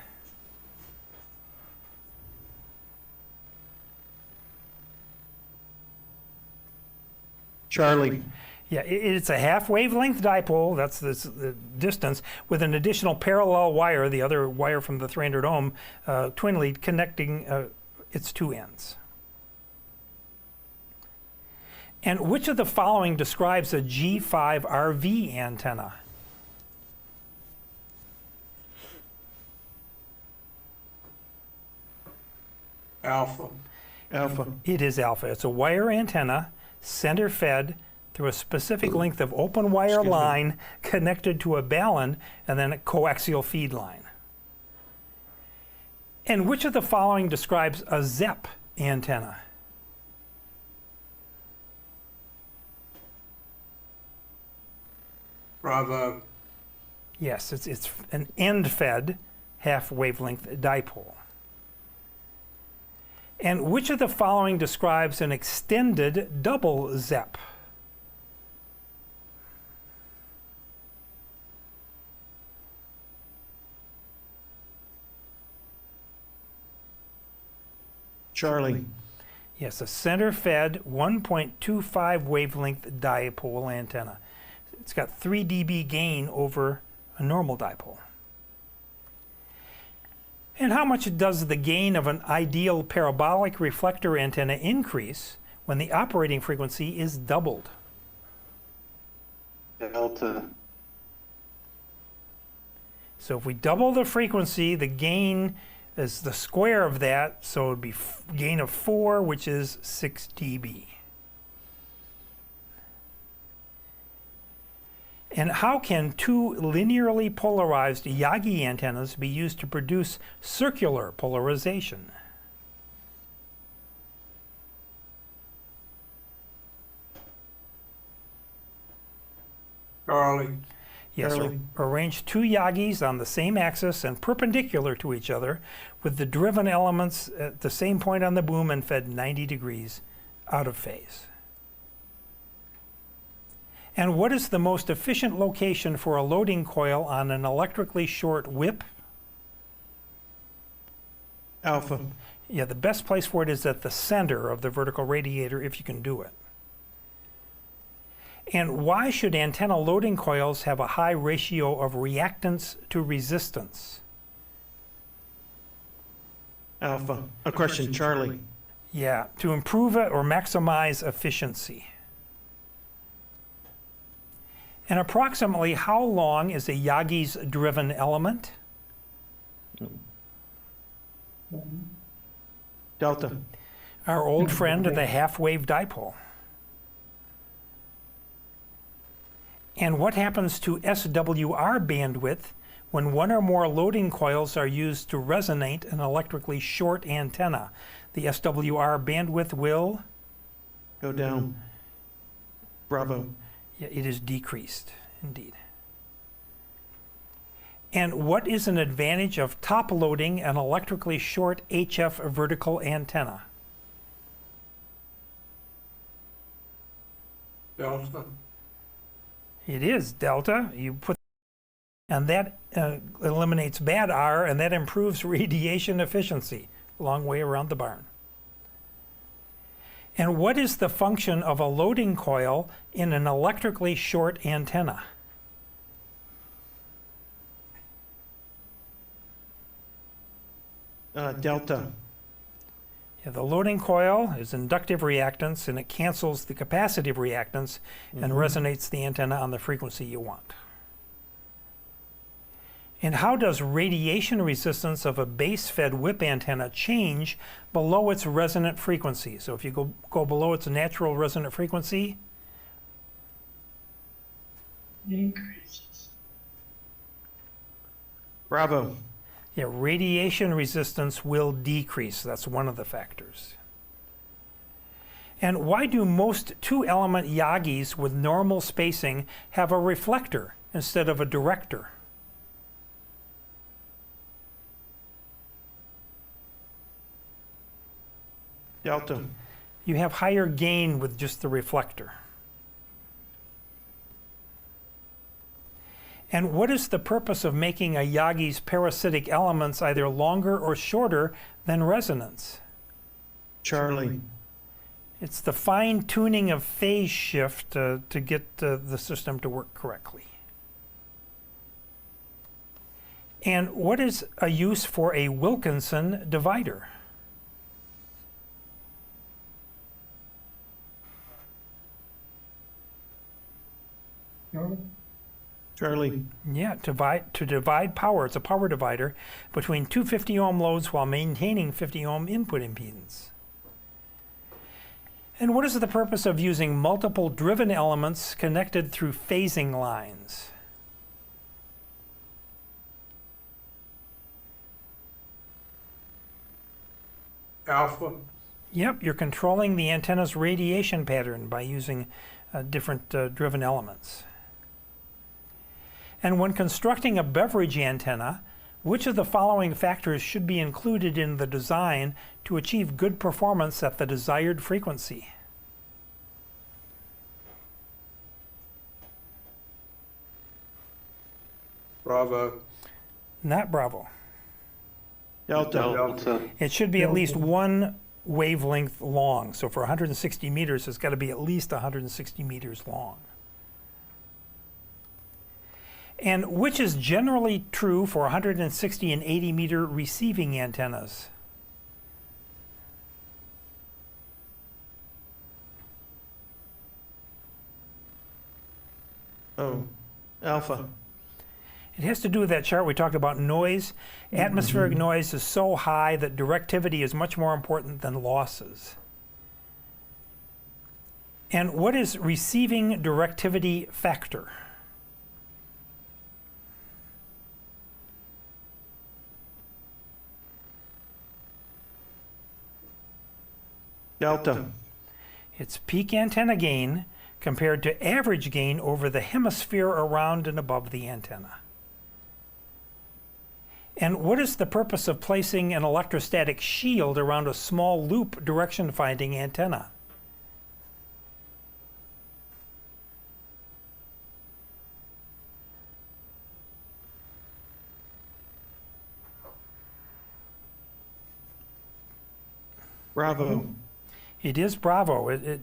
Charlie. Yeah, it's a half wavelength dipole, that's the distance, with an additional parallel wire, the other wire from the 300 ohm twin lead, connecting its two ends. And which of the following describes a G5RV antenna? Alpha. Alpha. It is alpha. It's a wire antenna, center fed through a specific length of open wire line connected to a balun and then a coaxial feed line. And which of the following describes a ZEP antenna? Bravo. Yes, it's an end-fed half wavelength dipole. And which of the following describes an extended double ZEP? Charlie. Yes, a center-fed 1.25 wavelength dipole antenna. It's got 3 dB gain over a normal dipole. And how much does the gain of an ideal parabolic reflector antenna increase when the operating frequency is doubled? Delta. So if we double the frequency, the gain is the square of that, so it would be gain of 4, which is 6 dB. And how can two linearly polarized Yagi antennas be used to produce circular polarization? Charlie. Yes, Charlie. arrange two Yagis on the same axis and perpendicular to each other with the driven elements at the same point on the boom and fed 90 degrees out of phase. And what is the most efficient location for a loading coil on an electrically short whip? Alpha. Yeah, the best place for it is at the center of the vertical radiator if you can do it. And why should antenna loading coils have a high ratio of reactance to resistance? Alpha. A question, Charlie. Yeah, to improve it or maximize efficiency. And approximately how long is a Yagi's driven element? Delta. Our old friend, the half-wave dipole. And what happens to SWR bandwidth when one or more loading coils are used to resonate an electrically short antenna? The SWR bandwidth will? Go down. Bravo. Yeah, it is decreased, indeed. And what is an advantage of top loading an electrically short HF vertical antenna? Delta. It is delta. You put, and that eliminates bad R, and that improves radiation efficiency a long way around the barn. And what is the function of a loading coil in an electrically short antenna? Delta. Yeah, the loading coil is inductive reactance, and it cancels the capacitive reactance and resonates the antenna on the frequency you want. And how does radiation resistance of a base-fed whip antenna change below its resonant frequency? So if you go below its natural resonant frequency, It increases. Bravo. yeah, radiation resistance will decrease. That's one of the factors. And why do most two-element Yagis with normal spacing have a reflector instead of a director? Delta. You have higher gain with just the reflector. And what is the purpose of making a Yagi's parasitic elements either longer or shorter than resonance? Charlie. It's the fine-tuning of phase shift to get the system to work correctly. And what is a use for a Wilkinson divider? Charlie. Yeah, to divide power. It's a power divider between two 50 ohm loads while maintaining 50 ohm input impedance. And what is the purpose of using multiple driven elements connected through phasing lines? Alpha. Yep, you're controlling the antenna's radiation pattern by using different driven elements. And when constructing a beverage antenna, which of the following factors should be included in the design to achieve good performance at the desired frequency? Bravo. Not Bravo. Delta. Delta. It should be at least one wavelength long. So for 160 meters, it's got to be at least 160 meters long. And which is generally true for 160 and 80 meter receiving antennas? Oh. Alpha. It has to do with that chart we talked about, noise. Atmospheric noise is so high that directivity is much more important than losses. And what is receiving directivity factor? Delta. It's peak antenna gain compared to average gain over the hemisphere around and above the antenna. And what is the purpose of placing an electrostatic shield around a small loop direction-finding antenna? Bravo. It is Bravo. It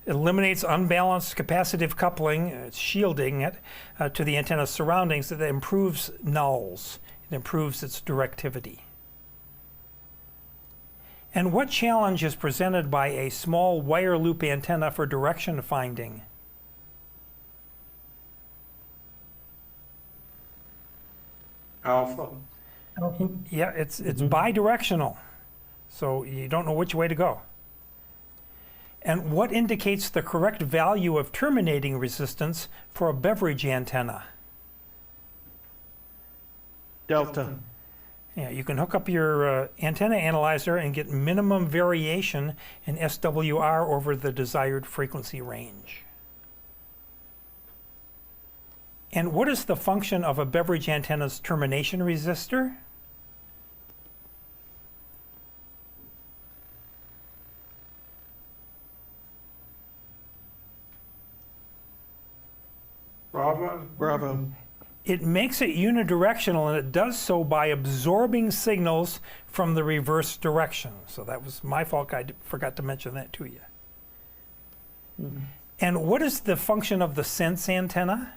eliminates unbalanced capacitive coupling, shielding it to the antenna's surroundings. That improves nulls. It improves its directivity. And what challenge is presented by a small wire loop antenna for direction finding? Alpha. Alpha. Yeah, it's bidirectional, so you don't know which way to go. And what indicates the correct value of terminating resistance for a beverage antenna? Delta. Yeah, you can hook up your antenna analyzer and get minimum variation in SWR over the desired frequency range. And what is the function of a beverage antenna's termination resistor? Bravo. Bravo. It makes it unidirectional, and it does so by absorbing signals from the reverse direction. So that was my fault. I forgot to mention that to you. And what is the function of the sense antenna?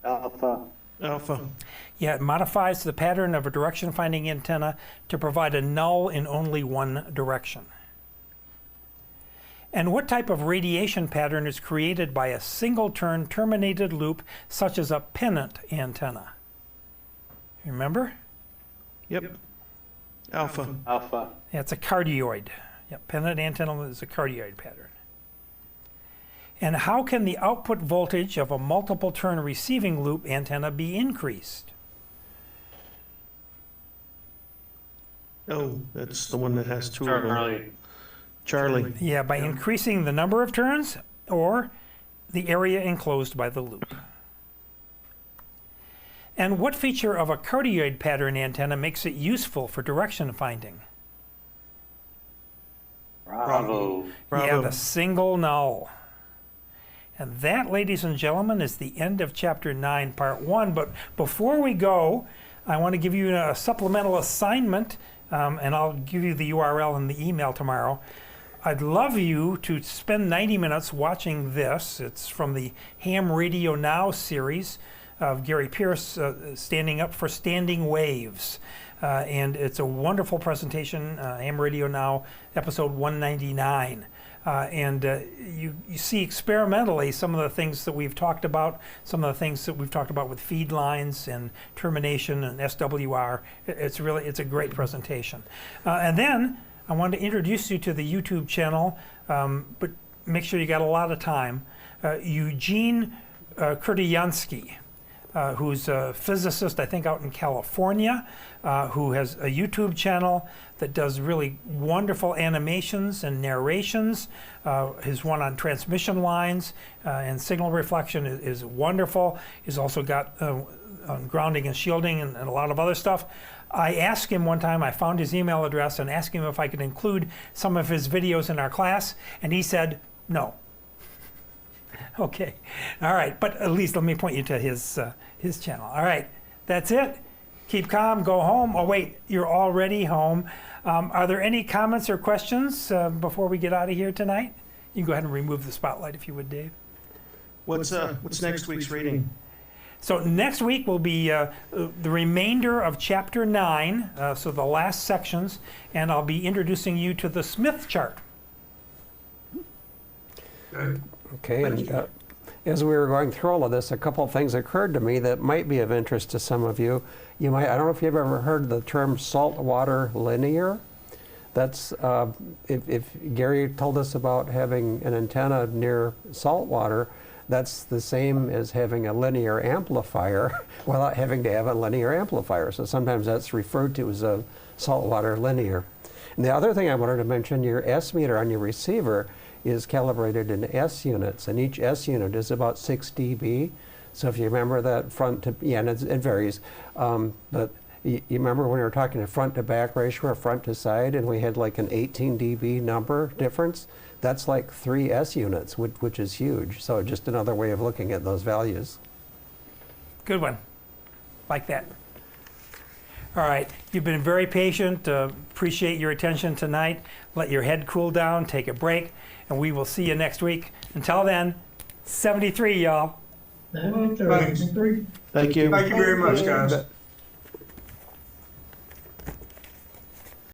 Alpha. Alpha. Yeah, it modifies the pattern of a direction-finding antenna to provide a null in only one direction. And what type of radiation pattern is created by a single-turn terminated loop, such as a pennant antenna? Remember? Yep. Alpha. Alpha. Yeah, it's a cardioid. Yep, pennant antenna is a cardioid pattern. And how can the output voltage of a multiple-turn receiving loop antenna be increased? Oh, that's the one that has two of them. Charlie. Charlie. Yeah, by increasing the number of turns or the area enclosed by the loop. And what feature of a cardioid pattern antenna makes it useful for direction finding? Bravo. Yeah, the single null. And that, ladies and gentlemen, is the end of Chapter 9, Part 1. But before we go, I want to give you a supplemental assignment, and I'll give you the URL in the email tomorrow. I'd love you to spend 90 minutes watching this. It's from the Ham Radio Now series of Gary Pierce, Standing Up for Standing Waves. And it's a wonderful presentation, Ham Radio Now, episode 199. You see experimentally some of the things that we've talked about, some of the things that we've talked about with feed lines and termination and SWR. It's a great presentation. And then I wanted to introduce you to the YouTube channel, but make sure you got a lot of time. Eugene Kurtyansky, who's a physicist, I think, out in California, who has a YouTube channel that does really wonderful animations and narrations. His one on transmission lines and signal reflection is wonderful. He's also got grounding and shielding and a lot of other stuff. I asked him one time, I found his email address and asked him if I could include some of his videos in our class, and he said no. Okay, all right, but at least let me point you to his channel. All right, that's it. Keep calm, go home. Oh wait, you're already home. Are there any comments or questions before we get out of here tonight? You can go ahead and remove the spotlight if you would, Dave. What's next week's reading? So next week will be the remainder of Chapter 9, so the last sections, and I'll be introducing you to the Smith chart. Okay, As we were going through all of this, a couple of things occurred to me that might be of interest to some of you. I don't know if you've ever heard the term saltwater linear. That's, if Gary told us about having an antenna near saltwater, that's the same as having a linear amplifier without having to have a linear amplifier. So sometimes that's referred to as a saltwater linear. And the other thing I wanted to mention, your S meter on your receiver is calibrated in S units, and each S unit is about 6 dB. So if you remember that front to, yeah, and it varies, but you remember when we were talking a front to back ratio or front to side, and we had like an 18 dB number difference? That's like 3 S units, which is huge. So just another way of looking at those values. Good one. Like that. All right, you've been very patient. Appreciate your attention tonight. Let your head cool down, take a break, and we will see you next week. Until then, 73, y'all. Thanks. Thank you. Thank you very much, guys.